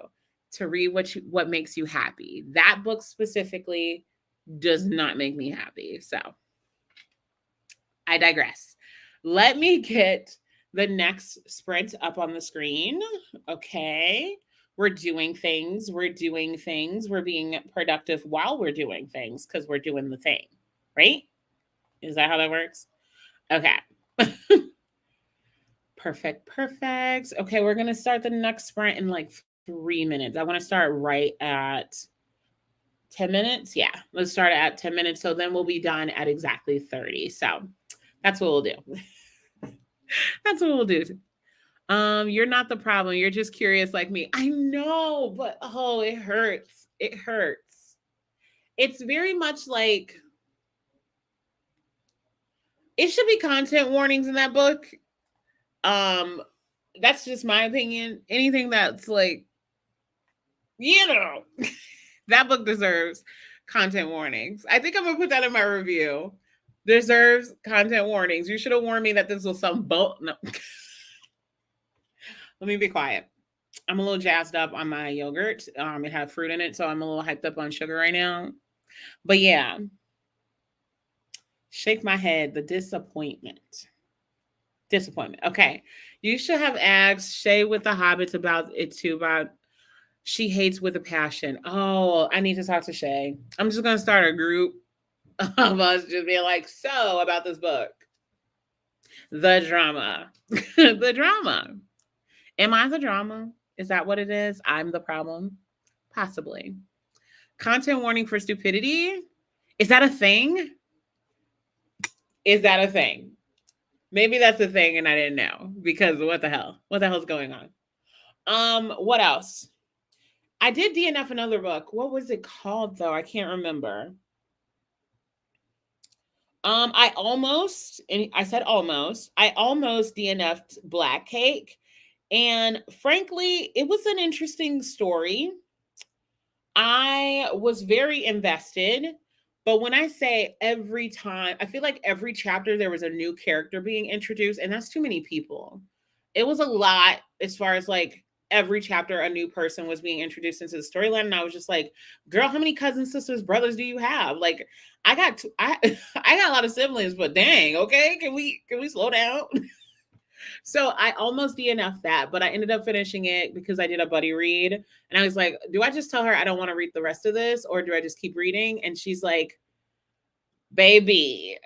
to read what makes you happy. That book specifically does not make me happy. So I digress. Let me get the next sprint up on the screen. Okay. We're doing things. We're doing things. We're being productive while we're doing things because we're doing the thing, right? Is that how that works? Okay. Perfect. Perfect. Okay. We're going to start the next sprint in like 3 minutes. I want to start right at 10 minutes. Yeah. Let's start at 10 minutes. So then we'll be done at exactly 30. So that's what we'll do. That's what we'll do. You're not the problem. You're just curious like me. I know, but oh, it hurts. It hurts. It's very much like it should be content warnings in that book. That's just my opinion. Anything that's like, that book deserves content warnings. I think I'm gonna put that in my review. Deserves content warnings. You should have warned me that this was some boat. No. Let me be quiet. I'm a little jazzed up on my yogurt. It had fruit in it, so I'm a little hyped up on sugar right now. But yeah, shake my head. The disappointment. Okay, you should have asked Shay with the Hobbits about it too. About she hates with a passion. Oh, I need to talk to Shay. I'm just gonna start a group of us just being like, so about this book, the drama, the drama. Am I the drama? Is that what it is? I'm the problem? Possibly. Content warning for stupidity? Is that a thing? Is that a thing? Maybe that's a thing and I didn't know because what the hell? What the hell's going on? What else? I did DNF another book. What was it called though? I can't remember. I almost DNF'd Black Cake. And frankly, it was an interesting story. I was very invested. But when I say every time, I feel like every chapter there was a new character being introduced, and that's too many people. It was a lot as far as like every chapter a new person was being introduced into the storyline. And I was just like, girl, how many cousins, sisters, brothers do you have? Like, I got a lot of siblings, but dang, okay, can we slow down? So I almost DNF'd that, but I ended up finishing it because I did a buddy read. And I was like, do I just tell her I don't want to read the rest of this or do I just keep reading? And she's like, baby,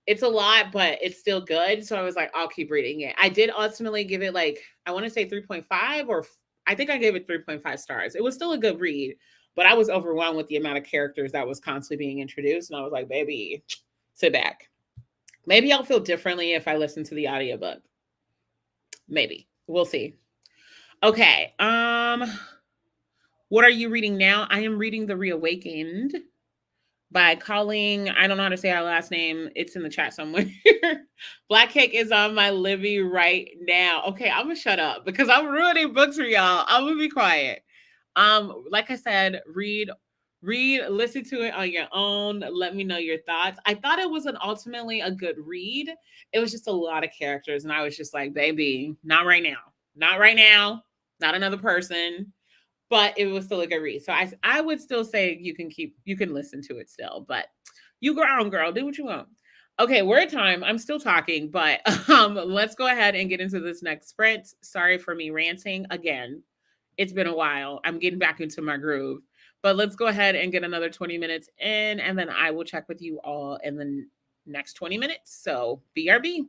it's a lot, but it's still good. So I was like, I'll keep reading it. I did ultimately give it like, I want to say 3.5 or I think I gave it 3.5 stars. It was still a good read, but I was overwhelmed with the amount of characters that was constantly being introduced. And I was like, baby, sit back. Maybe I'll feel differently if I listen to the audiobook. Maybe. We'll see. Okay. What are you reading now? I am reading The Reawakened by Colleen. I don't know how to say her last name. It's in the chat somewhere. Black Cake is on my Libby right now. Okay, I'm gonna shut up because I'm ruining books for y'all. I'm gonna be quiet. Like I said, read Read, listen to it on your own. Let me know your thoughts. I thought it was an ultimately a good read. It was just a lot of characters, and I was just like, baby, not right now. Not right now. Not another person. But it was still a good read. So I would still say you can listen to it still, but you go on, girl, do what you want. Okay, we're at time. I'm still talking, but let's go ahead and get into this next sprint. Sorry for me ranting again. It's been a while. I'm getting back into my groove. But let's go ahead and get another 20 minutes in, and then I will check with you all in the next 20 minutes. So, BRB.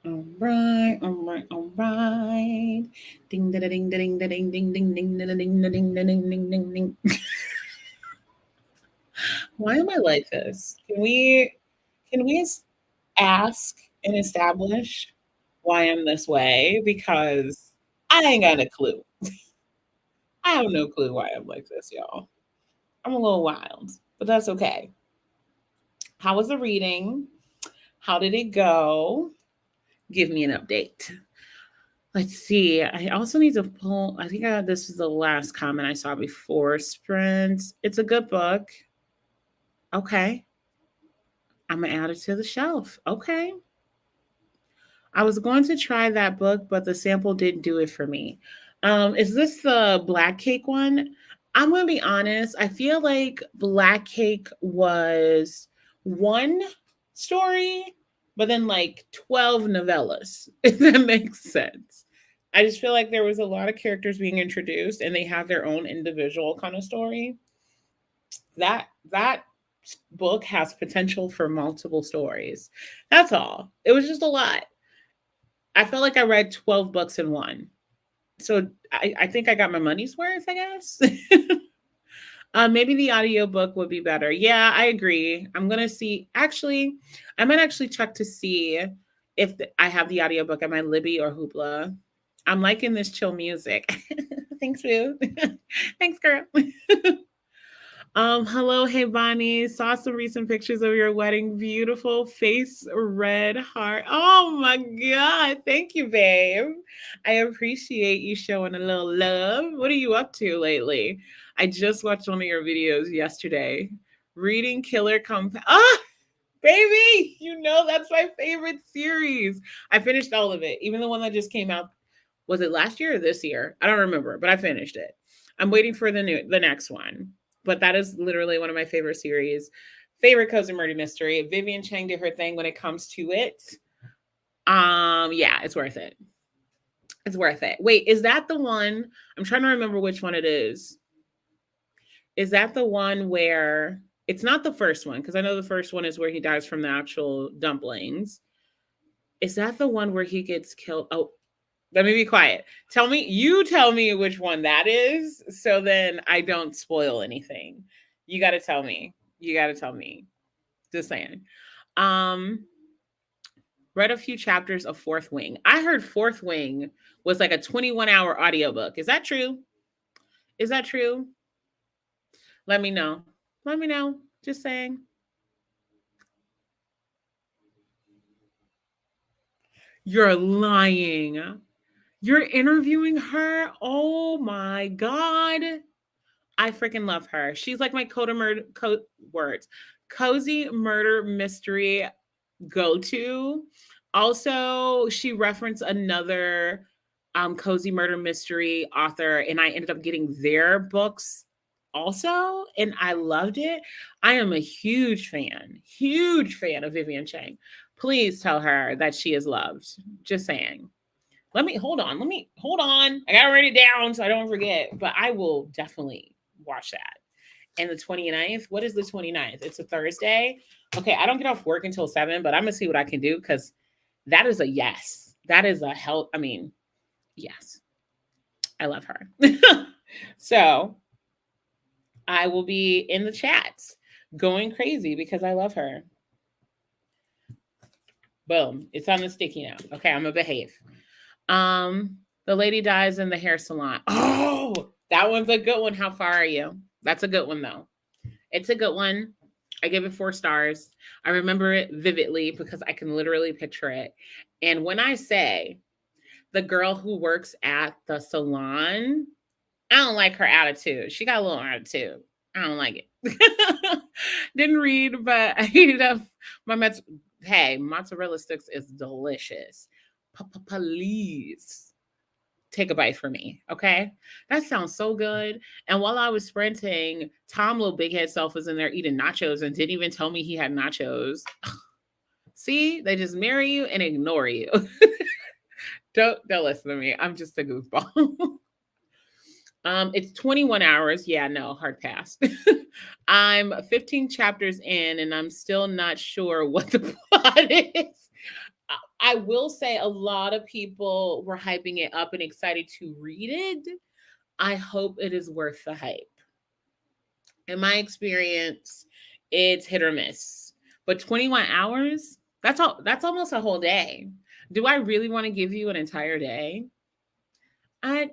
All right, all right, all right. Ding da da ding da ding da ding ding ding ding da da ding da ding da ding ding ding ding. Why am I like this? Can we ask and establish why I'm this way? Because I ain't got a clue. I have no clue why I'm like this, y'all. I'm a little wild, but that's okay. How was the reading? How did it go? Give me an update. Let's see. I also need to pull. I think this is the last comment I saw before Sprint. It's a good book. Okay. I'm going to add it to the shelf. Okay. I was going to try that book, but the sample didn't do it for me. Is this the Black Cake one? I'm going to be honest. I feel like Black Cake was one story, but then like 12 novellas, if that makes sense. I just feel like there was a lot of characters being introduced and they have their own individual kind of story. That book has potential for multiple stories. That's all. It was just a lot. I felt like I read 12 books in one. So I think I got my money's worth, I guess. Maybe the audiobook would be better. Yeah, I agree. I'm gonna see. Actually, I might actually check to see if I have the audiobook at my Libby or Hoopla. I'm liking this chill music. Thanks, Boo. Thanks, girl. Hello, hey Bonnie. Saw some recent pictures of your wedding. Beautiful face, red heart. Oh my god. Thank you, babe. I appreciate you showing a little love. What are you up to lately? I just watched one of your videos yesterday. Reading Killer Compound. Ah, baby, you know that's my favorite series. I finished all of it, even the one that just came out. Was it last year or this year? I don't remember, but I finished it. I'm waiting for the next one. But that is literally one of my favorite series. Favorite cozy murder mystery. Vivian Chang did her thing when it comes to it. Yeah, it's worth it. It's worth it. Wait, is that the one? I'm trying to remember which one it is. Is that the one where it's not the first one? Because I know the first one is where he dies from the actual dumplings. Is that the one where he gets killed? Oh, let me be quiet. You tell me which one that is, so then I don't spoil anything. You got to tell me. You got to tell me. Just saying. Um, read a few chapters of Fourth Wing. I heard Fourth Wing was like a 21-hour audiobook. Is that true? Is that true? Let me know. Let me know. Just saying. You're lying. You're interviewing her? Oh my God. I freaking love her. She's like my cozy murder mystery go-to. Also, she referenced another cozy murder mystery author, and I ended up getting their books also, and I loved it. I am a huge fan of Vivian Chang. Please tell her that she is loved. Just saying. Let me hold on. I gotta write it down so I don't forget. But I will definitely watch that. And the 29th, what is the 29th? It's a Thursday. Okay, I don't get off work until 7, but I'm gonna see what I can do because that is a yes. That is a hell. I mean, yes. I love her. So I will be in the chats going crazy because I love her. Boom. It's on the sticky note. Okay, I'm gonna behave. The lady dies in the hair salon. Oh, that one's a good one. How far are you? That's a good one though. It's a good one. I give it 4 stars. I remember it vividly because I can literally picture it. And when I say the girl who works at the salon, I don't like her attitude. She got a little attitude. I don't like it. Didn't read, but I heated up my hey, mozzarella sticks is delicious. Please take a bite for me, okay? That sounds so good. And while I was sprinting, Tom Little Big Head Self was in there eating nachos and didn't even tell me he had nachos. See, they just marry you and ignore you. Don't listen to me. I'm just a goofball. It's 21 hours. Yeah, no, hard pass. I'm 15 chapters in and I'm still not sure what the plot is. I will say a lot of people were hyping it up and excited to read it. I hope it is worth the hype. In my experience, it's hit or miss. But 21 hours, that's almost a whole day. Do I really want to give you an entire day? I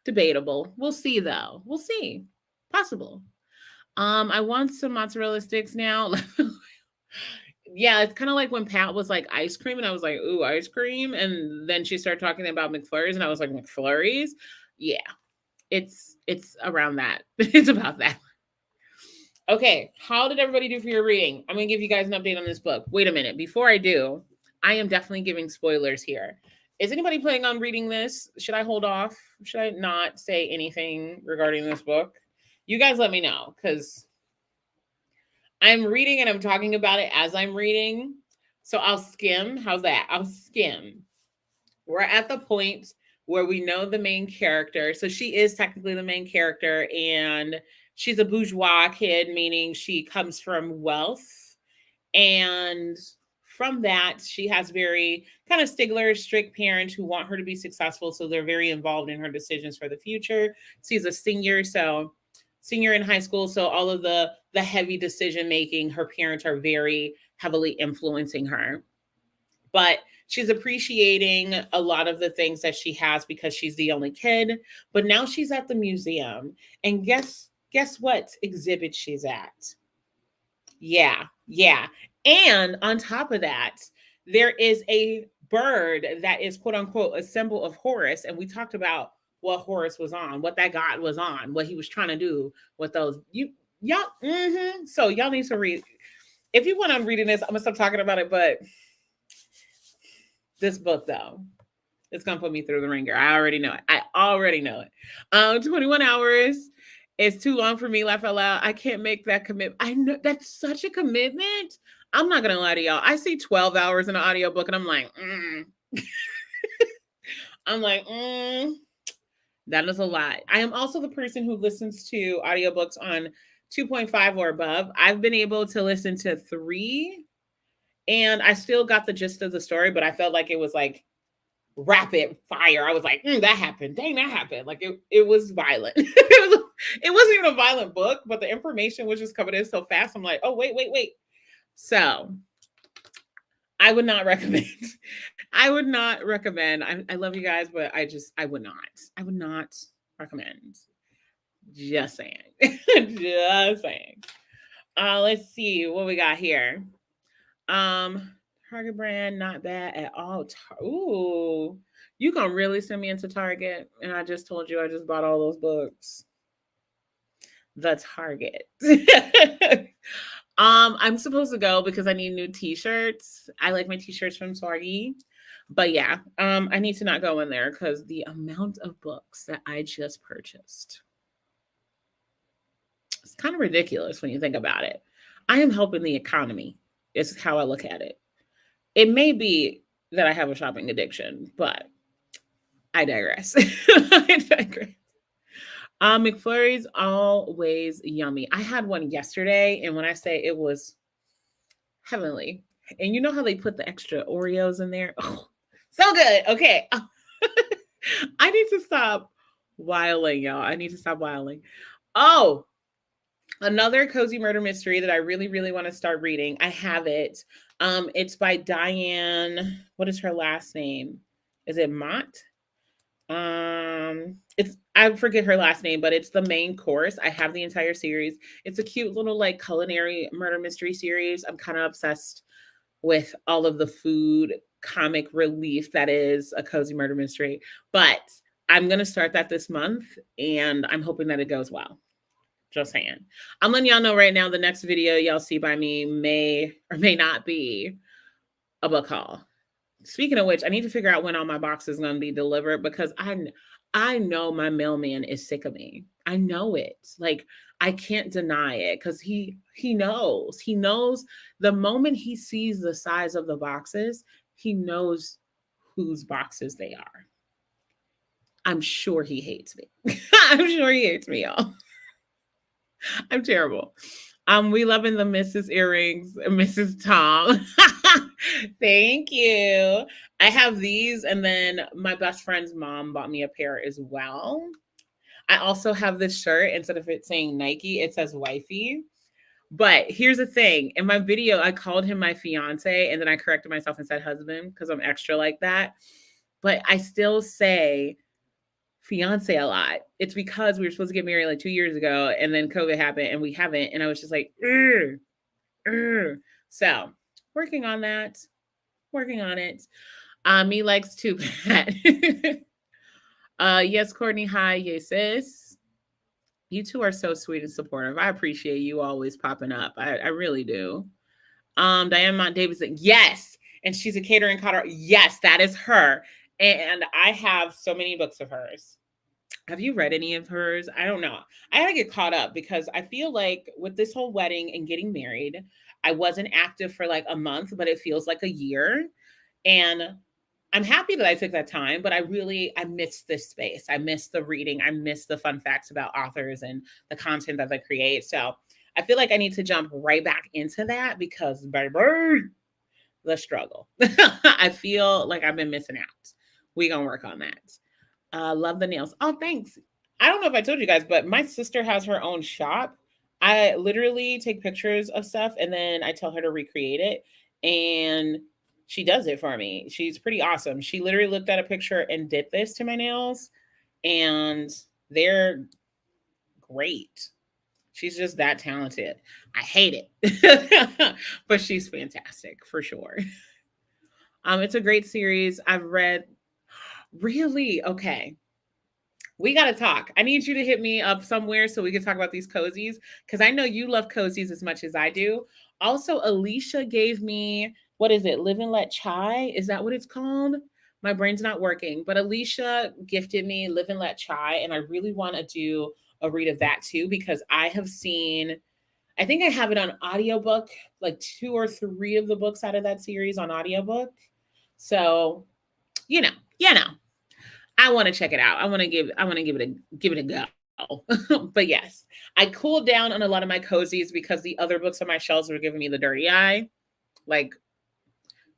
debatable. We'll see though. We'll see. Possible. I want some mozzarella sticks now. Yeah, it's kind of like when Pat was like ice cream, and I was like, ooh, ice cream. And then she started talking about McFlurries, and I was like, McFlurries? Yeah, it's around that. It's about that. Okay, how did everybody do for your reading? I'm gonna give you guys an update on this book. Wait a minute. Before I do, I am definitely giving spoilers here. Is anybody planning on reading this? Should I hold off? Should I not say anything regarding this book? You guys let me know, because I'm reading and I'm talking about it as I'm reading. So I'll skim. How's that? I'll skim. we're at the point where we know the main character. So she is technically the main character, and she's a bourgeois kid, meaning she comes from wealth. And from that, she has very kind of stickler, strict parents who want her to be successful. So they're very involved in her decisions for the future. She's a senior, so senior in high school. So all of the heavy decision making, her parents are very heavily influencing her. But she's appreciating a lot of the things that she has because she's the only kid. But now she's at the museum, and guess what exhibit she's at? Yeah, yeah. And on top of that, there is a bird that is quote unquote a symbol of Horus. And we talked about what Horus was on, what that god was on, what he was trying to do with those. Y'all, so y'all need to read. If you want, I'm reading this. I'm gonna stop talking about it, but this book though, it's gonna put me through the ringer. I already know it. I already know it. 21 hours is too long for me. Laugh out loud. I can't make that commitment. I know that's such a commitment. I'm not gonna lie to y'all. I see 12 hours in an audiobook and I'm like, I'm like, that is a lot. I am also the person who listens to audiobooks on 2.5 or above. I've been able to listen to 3, and I still got the gist of the story, but I felt like it was like rapid fire. I was like, that happened. Dang, that happened. Like it was violent. It wasn't even a violent book, but the information was just coming in so fast. I'm like, oh, wait. So I would not recommend. I would not recommend. I love you guys, but I would not. I would not recommend. Just saying. Just saying. Let's see what we got here. Target brand, not bad at all. Ooh, you gonna really send me into Target? And I just told you I just bought all those books. The Target. I'm supposed to go because I need new t-shirts. I like my t-shirts from Target. But yeah, I need to not go in there because the amount of books that I just purchased. It's kind of ridiculous when you think about it. I am helping the economy, is how I look at it. It may be that I have a shopping addiction, but I digress. I digress. McFlurry's always yummy. I had one yesterday, and when I say it was heavenly, and you know how they put the extra Oreos in there? Oh, so good. Okay. I need to stop whiling, y'all. I need to stop whiling. Oh, another cozy murder mystery that I really, really want to start reading. I have it. It's by Diane. What is her last name? Is it Mott? It's I forget her last name, but it's the main course. I have the entire series. It's a cute little like culinary murder mystery series. I'm kind of obsessed with all of the food comic relief that is a cozy murder mystery. But I'm gonna start that this month, and I'm hoping that it goes well. Just saying. I'm letting y'all know right now the next video y'all see by me may or may not be a book haul. Speaking of which, I need to figure out when all my boxes are going to be delivered because I know my mailman is sick of me. I know it. Like I can't deny it because he knows. He knows the moment he sees the size of the boxes, he knows whose boxes they are. I'm sure he hates me. I'm sure he hates me, y'all. I'm terrible. We loving the Mrs. Earrings, Mrs. Tom. Thank you. I have these, and then my best friend's mom bought me a pair as well. I also have this shirt. Instead of it saying Nike, it says wifey. But here's the thing. In my video, I called him my fiance, and then I corrected myself and said husband because I'm extra like that. But I still say fiance a lot. It's because we were supposed to get married like 2 years ago, and then COVID happened, and we haven't. And I was just like, So working on that. Working on it. Me likes too bad. Yes, Courtney. Hi, yes, sis. You two are so sweet and supportive. I appreciate you always popping up. I really do. Diane Mont Davidson. Yes. And she's a catering coder. Yes, that is her. And I have so many books of hers. Have you read any of hers? I don't know. I gotta get caught up because I feel like with this whole wedding and getting married, I wasn't active for like a month, but it feels like a year. And I'm happy that I took that time, but I miss this space. I miss the reading. I miss the fun facts about authors and the content that they create. So I feel like I need to jump right back into that because baby, the struggle. I feel like I've been missing out. We gonna work on that. Love the nails. Oh, thanks. I don't know if I told you guys, but my sister has her own shop. I literally take pictures of stuff and then I tell her to recreate it. And she does it for me. She's pretty awesome. She literally looked at a picture and did this to my nails, and they're great. She's just that talented. I hate it, but she's fantastic for sure. It's a great series. I've read. Really? Okay. We got to talk. I need you to hit me up somewhere so we can talk about these cozies because I know you love cozies as much as I do. Also, Alicia gave me, what is it? Live and Let Chai? Is that what it's called? My brain's not working, but Alicia gifted me Live and Let Chai, and I really want to do a read of that too because I have seen, I think I have it on audiobook, like two or three of the books out of that series on audiobook. So, you know, you know, I want to check it out. I want to give it a go. But yes, I cooled down on a lot of my cozies because the other books on my shelves were giving me the dirty eye. Like,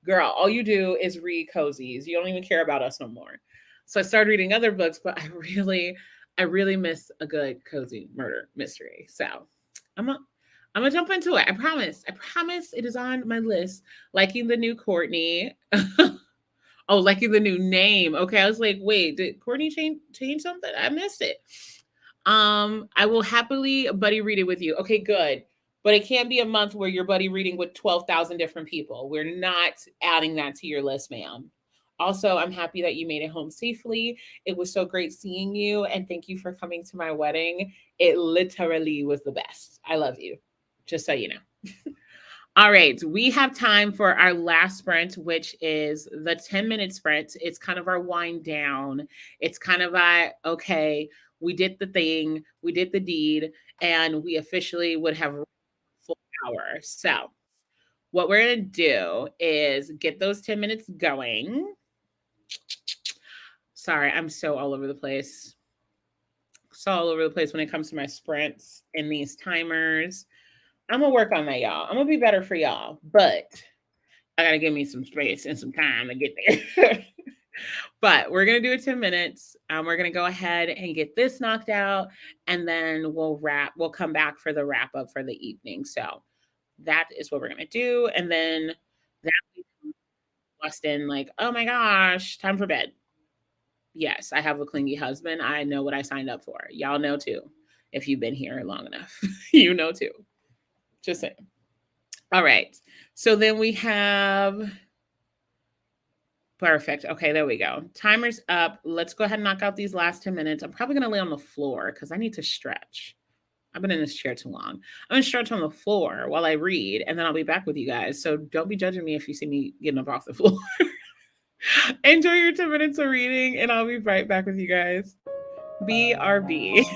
girl, all you do is read cozies. You don't even care about us no more. So I started reading other books, but I really miss a good cozy murder mystery. So I'm a, I'm gonna jump into it. I promise. I promise it is on my list. Liking the new Courtney. Oh, liking the new name. Okay, I was like, wait, did Courtney change something? I missed it. I will happily buddy read it with you. Okay, good. But it can't be a month where you're buddy reading with 12,000 different people. We're not adding that to your list, ma'am. Also, I'm happy that you made it home safely. It was so great seeing you, and thank you for coming to my wedding. It literally was the best. I love you. Just so you know. All right, we have time for our last sprint, which is the 10-minute sprint. It's kind of our wind down. It's kind of our, okay, we did the thing, we did the deed, and we officially would have a full hour. So, what we're going to do is get those 10 minutes going. Sorry, I'm so all over the place. So all over the place when it comes to my sprints and these timers. I'm going to work on that, y'all. I'm going to be better for y'all, but I gotta give me some space and some time to get there. But we're gonna do it 10 minutes. We're gonna go ahead and get this knocked out, and then we'll wrap. We'll come back for the wrap up for the evening. So that is what we're gonna do, and then that Weston, like, oh my gosh, time for bed. Yes, I have a clingy husband. I know what I signed up for. Y'all know too. If you've been here long enough, you know too. Just saying. All right. So then we have perfect. Okay, there we go. Timer's up. Let's go ahead and knock out these last 10 minutes. I'm probably going to lay on the floor because I need to stretch. I've been in this chair too long. I'm going to stretch on the floor while I read, and then I'll be back with you guys. So don't be judging me if you see me getting up off the floor. Enjoy your 10 minutes of reading, and I'll be right back with you guys. BRB.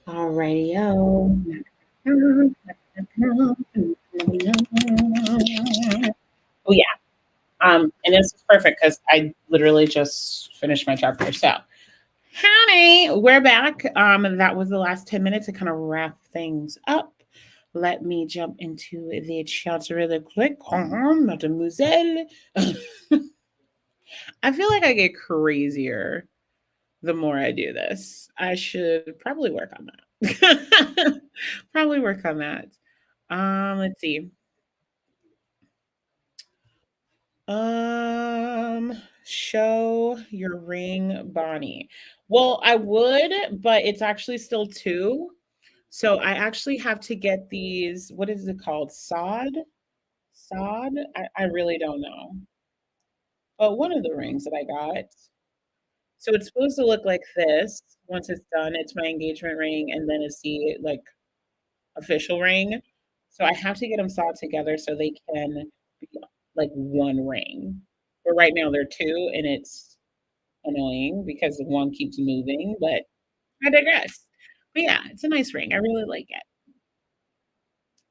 Alrighty, oh yeah. And this is perfect because I literally just finished my chapter. So, honey, we're back. That was the last 10 minutes to kind of wrap things up. Let me jump into the chat really quick. Mademoiselle. I feel like I get crazier the more I do this. I should probably work on that. Probably work on that. Let's see. Show your ring, Bonnie. Well, I would, but it's actually still two. So I actually have to get these, what is it called? Sod? Sod? I really don't know. But one of the rings that I got. So it's supposed to look like this. Once it's done, it's my engagement ring, and then it's the like official ring. So I have to get them sawed together so they can be like one ring. But right now they're two, and it's annoying because the one keeps moving. But I digress. But yeah, it's a nice ring. I really like it.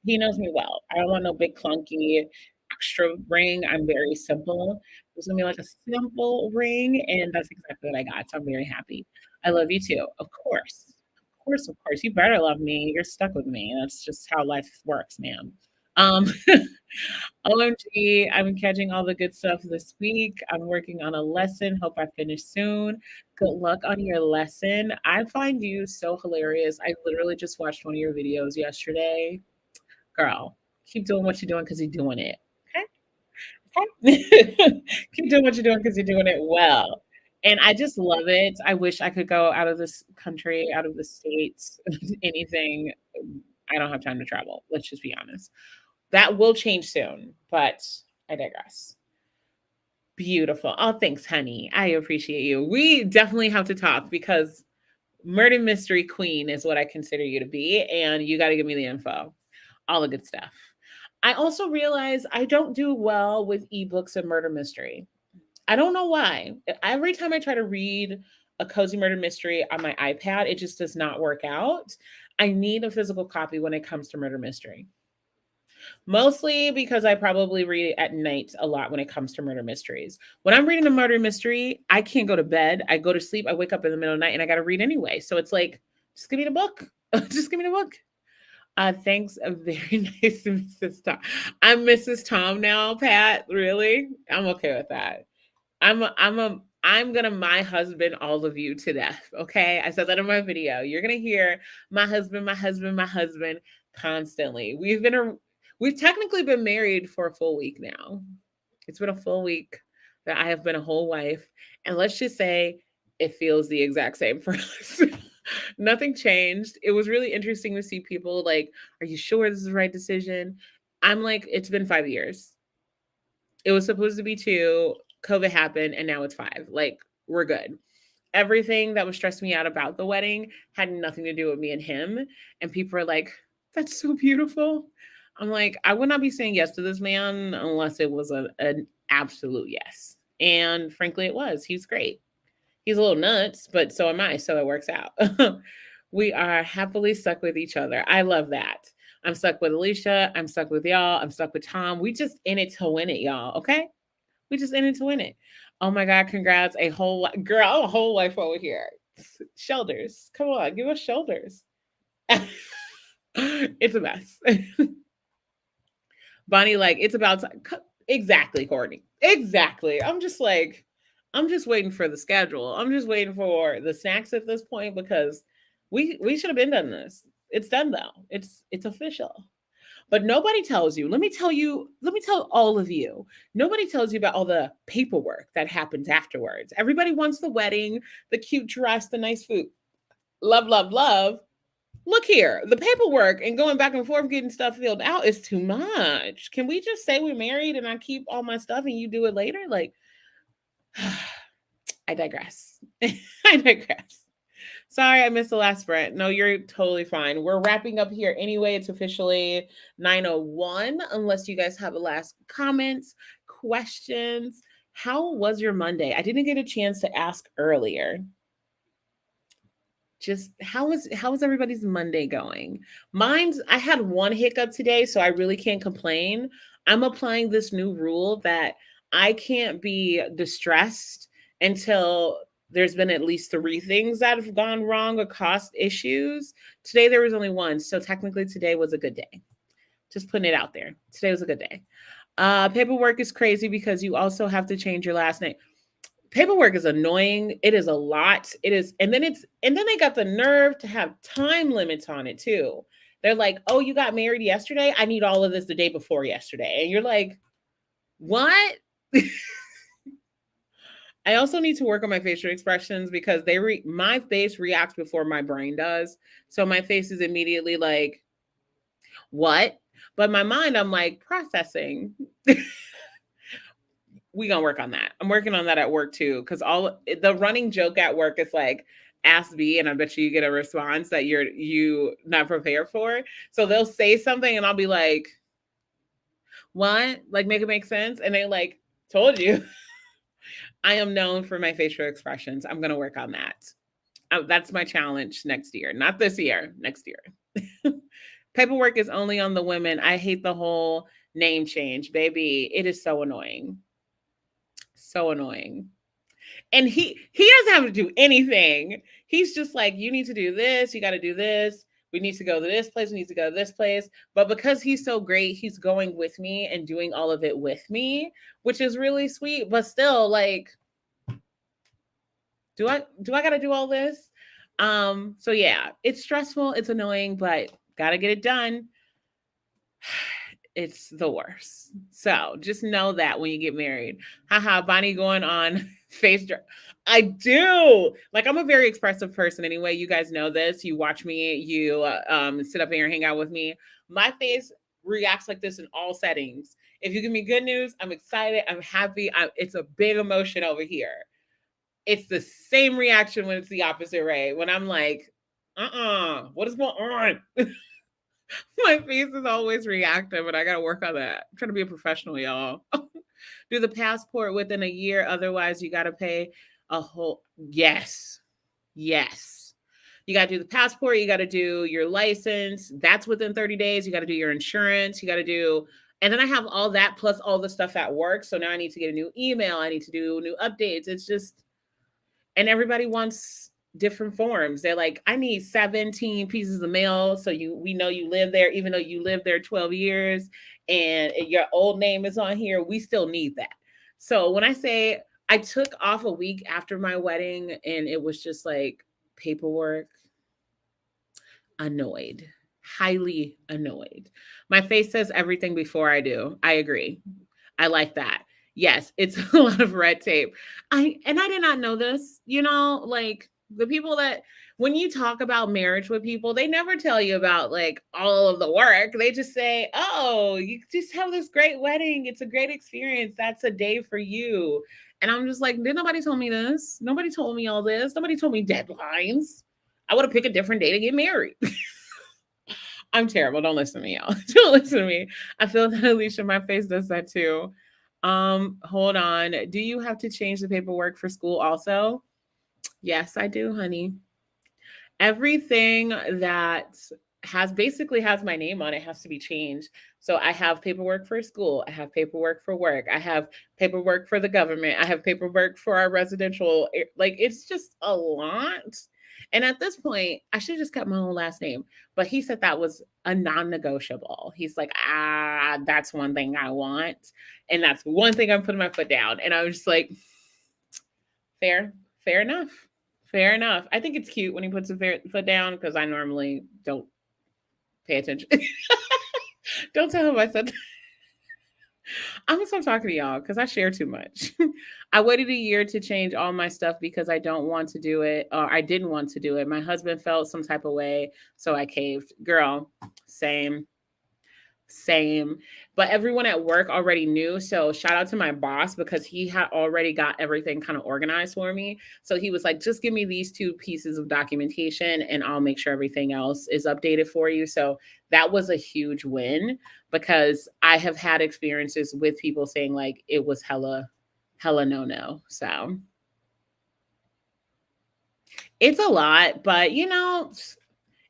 He knows me well. I don't want no big clunky extra ring. I'm very simple. It's gonna be like a simple ring, and that's exactly what I got. So I'm very happy. I love you too. Of course. Of course, of course. You better love me. You're stuck with me. That's just how life works, man. Um, OMG, I'm catching all the good stuff this week. I'm working on a lesson. Hope I finish soon. Good luck on your lesson. I find you so hilarious. I literally just watched one of your videos yesterday. Girl, keep doing what you're doing because you're doing it. Okay? Keep doing what you're doing because you're doing it well. And I just love it. I wish I could go out of this country, out of the states, anything. I don't have time to travel. Let's just be honest. That will change soon, but I digress. Beautiful. Oh, thanks, honey. I appreciate you. We definitely have to talk because murder mystery queen is what I consider you to be, and you got to give me the info, all the good stuff. I also realize I don't do well with ebooks and murder mystery. I don't know why. Every time I try to read a cozy murder mystery on my iPad, it just does not work out. I need a physical copy when it comes to murder mystery. Mostly because I probably read at night a lot when it comes to murder mysteries. When I'm reading a murder mystery, I can't go to bed. I go to sleep. I wake up in the middle of the night and I got to read anyway. So it's like, just give me the book. Just give me the book. Thanks. Very nice, Mrs. Tom. I'm Mrs. Tom now, Pat. Really? I'm okay with that. I'm gonna my husband all of you to death. Okay. I said that in my video. You're gonna hear my husband, my husband, my husband constantly. We've technically been married for a full week now. It's been a full week that I have been a whole wife. And let's just say it feels the exact same for us. Nothing changed. It was really interesting to see people like, are you sure this is the right decision? I'm like, it's been 5 years. It was supposed to be two. COVID happened, and now it's five. Like, we're good. Everything that was stressing me out about the wedding had nothing to do with me and him. And people are like, that's so beautiful. I'm like, I would not be saying yes to this man unless it was an absolute yes. And frankly, it was. He's great. He's a little nuts, but so am I. So it works out. We are happily stuck with each other. I love that. I'm stuck with Alicia. I'm stuck with y'all. I'm stuck with Tom. We just in it to win it, y'all. Okay? We just in it to win it. Oh my God, congrats. Girl, I'm a whole life over here. Shoulders. Come on, give us shoulders. It's a mess. Bonnie, like, it's about time. Exactly, Courtney. Exactly. I'm just waiting for the schedule. I'm just waiting for the snacks at this point because we should have been done this. It's done though. It's official. But nobody tells you. Let me tell all of you. Nobody tells you about all the paperwork that happens afterwards. Everybody wants the wedding, the cute dress, the nice food. Love, love, love. Look here, the paperwork and going back and forth getting stuff filled out is too much. Can we just say we're married and I keep all my stuff and you do it later? Like, I digress. I digress. Sorry, I missed the last sprint. No, you're totally fine. We're wrapping up here anyway. It's officially 9:01. Unless you guys have a last comments, questions. How was your Monday? I didn't get a chance to ask earlier. Just how was everybody's Monday going? I had one hiccup today, so I really can't complain. I'm applying this new rule that I can't be distressed until there's been at least three things that have gone wrong or caused issues. Today there was only one, so technically today was a good day. Just putting it out there. Today was a good day. Paperwork is crazy because you also have to change your last name. Paperwork is annoying. It is a lot. And then they got the nerve to have time limits on it too. They're like, "Oh, you got married yesterday? I need all of this the day before yesterday." And you're like, "What?" I also need to work on my facial expressions because my face reacts before my brain does. So my face is immediately like, "What?" But my mind, I'm like processing. We gonna work on that. I'm working on that at work too, because all the running joke at work is like, ask B, and I bet you get a response that you not prepared for. So they'll say something, and I'll be like, "What?" Like, make it make sense, and they like, "Told you." I am known for my facial expressions. I'm gonna work on that. That's my challenge next year, not this year. Next year. Paperwork is only on the women. I hate the whole name change, baby. It is so annoying. So annoying. And he doesn't have to do anything. He's just like, you need to do this, you got to do this. We need to go to this place, we need to go to this place. But because he's so great, he's going with me and doing all of it with me, which is really sweet. But still, like, do I got to do all this? So yeah, it's stressful, it's annoying, but got to get it done. It's the worst. So just know that when you get married. Haha, Bonnie going on face drop. I do. Like, I'm a very expressive person anyway. You guys know this. You watch me, you sit up here and hang out with me. My face reacts like this in all settings. If you give me good news, I'm excited, I'm happy. It's a big emotion over here. It's the same reaction when it's the opposite way. When I'm like, what is going on? My face is always reactive, and I gotta work on that. I'm trying to be a professional, y'all. Do the passport within a year, otherwise you gotta pay a whole yes. Yes. You gotta do the passport, you gotta do your license. That's within 30 days. You gotta do your insurance, you gotta do, and then I have all that plus all the stuff at work. So now I need to get a new email, I need to do new updates. It's just, and everybody wants different forms. They're like, I need 17 pieces of mail so we know you live there, even though you lived there 12 years and your old name is on here. We still need that. So when I say I took off a week after my wedding and it was just like paperwork, annoyed, highly annoyed. My face says everything before I do. I agree. I like that. Yes, it's a lot of red tape. I did not know this, like the people that when you talk about marriage with people, they never tell you about like all of the work. They just say, "Oh, you just have this great wedding. It's a great experience. That's a day for you." And I'm just like, "Did nobody tell me this? Nobody told me all this. Nobody told me deadlines. I would have picked a different day to get married." I'm terrible. Don't listen to me, y'all. Don't listen to me. I feel that Alicia, my face does that too. Hold on. Do you have to change the paperwork for school also? Yes, I do, honey. Everything that has my name on it has to be changed. So I have paperwork for school, I have paperwork for work, I have paperwork for the government, I have paperwork for our residential, like it's just a lot. And at this point, I should have just kept my own last name. But he said that was a non-negotiable. He's like, that's one thing I want. And that's one thing I'm putting my foot down. And I was just like, fair enough. Fair enough. I think it's cute when he puts a foot down because I normally don't pay attention. Don't tell him I said that. I'm gonna stop talking to y'all because I share too much. I waited a year to change all my stuff because I don't want to do it, or I didn't want to do it. My husband felt some type of way, so I caved. Girl, same. Same. But everyone at work already knew. So shout out to my boss because he had already got everything kind of organized for me. So he was like, just give me these two pieces of documentation and I'll make sure everything else is updated for you. So that was a huge win because I have had experiences with people saying like it was hella no. So it's a lot, but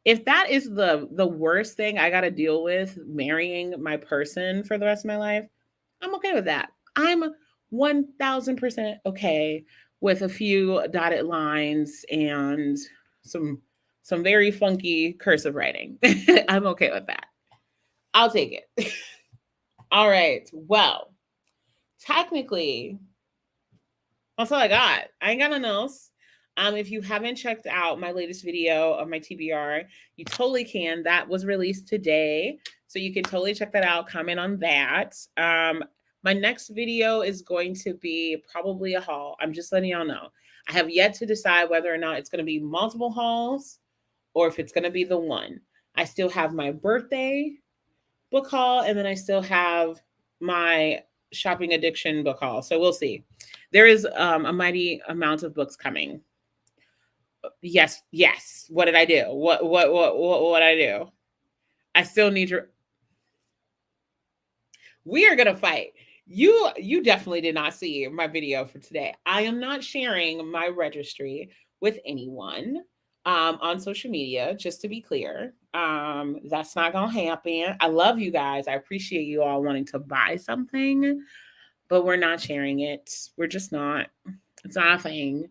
if that is the worst thing I got to deal with marrying my person for the rest of my life, I'm okay with that. I'm 1000% okay with a few dotted lines and some very funky cursive writing. I'm okay with that. I'll take it. All right. Well, technically, that's all I got. I ain't got nothing else. If you haven't checked out my latest video of my TBR, you totally can. That was released today. So you can totally check that out. Comment on that. My next video is going to be probably a haul. I'm just letting y'all know. I have yet to decide whether or not it's going to be multiple hauls or if it's going to be the one. I still have my birthday book haul, and then I still have my shopping addiction book haul. So we'll see. There is a mighty amount of books coming. Yes. What did I do? What I do? I still need your. We are gonna fight. You definitely did not see my video for today. I am not sharing my registry with anyone on social media, just to be clear. That's not gonna happen. I love you guys. I appreciate you all wanting to buy something, but we're not sharing it. We're just not. It's not a thing.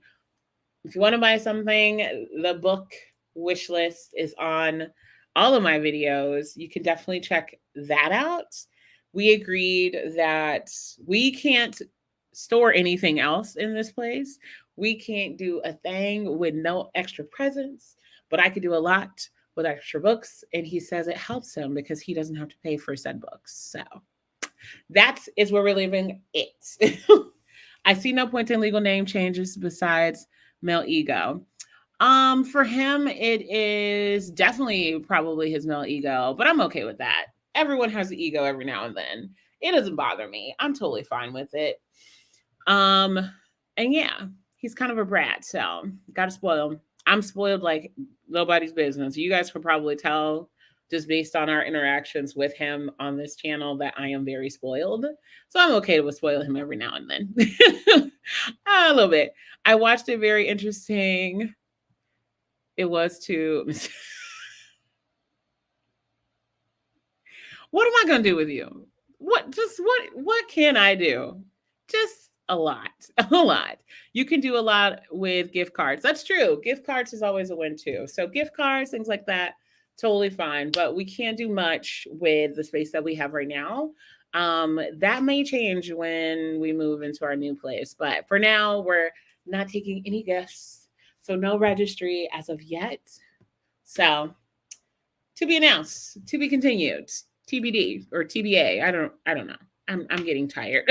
If you want to buy something, the book wish list is on all of my videos. You can definitely check that out. We agreed that we can't store anything else in this place. We can't do a thing with no extra presents, but I could do a lot with extra books. And he says it helps him because he doesn't have to pay for said books. So that is where we're leaving it. I see no point in legal name changes besides male ego. For him, it is definitely probably his male ego, but I'm okay with that. Everyone has an ego every now and then. It doesn't bother me. I'm totally fine with it. And yeah, he's kind of a brat, so gotta spoil him. I'm spoiled like nobody's business. You guys can probably tell just based on our interactions with him on this channel that I am very spoiled. So I'm okay with spoil him every now and then. A little bit. I watched a very interesting. It was to. What am I going to do with you? What can I do? Just a lot. A lot. You can do a lot with gift cards. That's true. Gift cards is always a win too. So gift cards, things like that, totally fine. But we can't do much with the space that we have right now. That may change when we move into our new place. But for now, we're not taking any gifts. So no registry as of yet. So to be announced, to be continued. TBD or TBA. I don't know. I'm getting tired.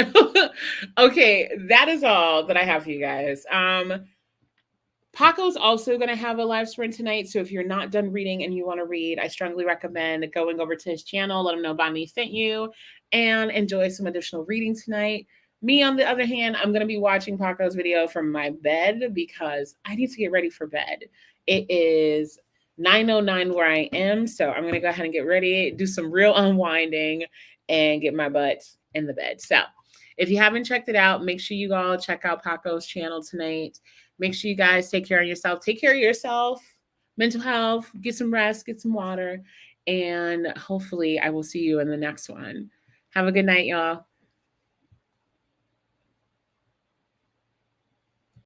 Okay, that is all that I have for you guys. Paco's also going to have a live sprint tonight. So if you're not done reading and you want to read, I strongly recommend going over to his channel, let him know Bonnie sent you, and enjoy some additional reading tonight. Me, on the other hand, I'm going to be watching Paco's video from my bed because I need to get ready for bed. It is 9:09 where I am. So I'm going to go ahead and get ready, do some real unwinding, and get my butt in the bed. So if you haven't checked it out, make sure you all check out Paco's channel tonight. Make sure you guys take care of yourself. Take care of yourself mental health, get some rest, get some water, and hopefully I will see you in the next one. Have a good night, y'all.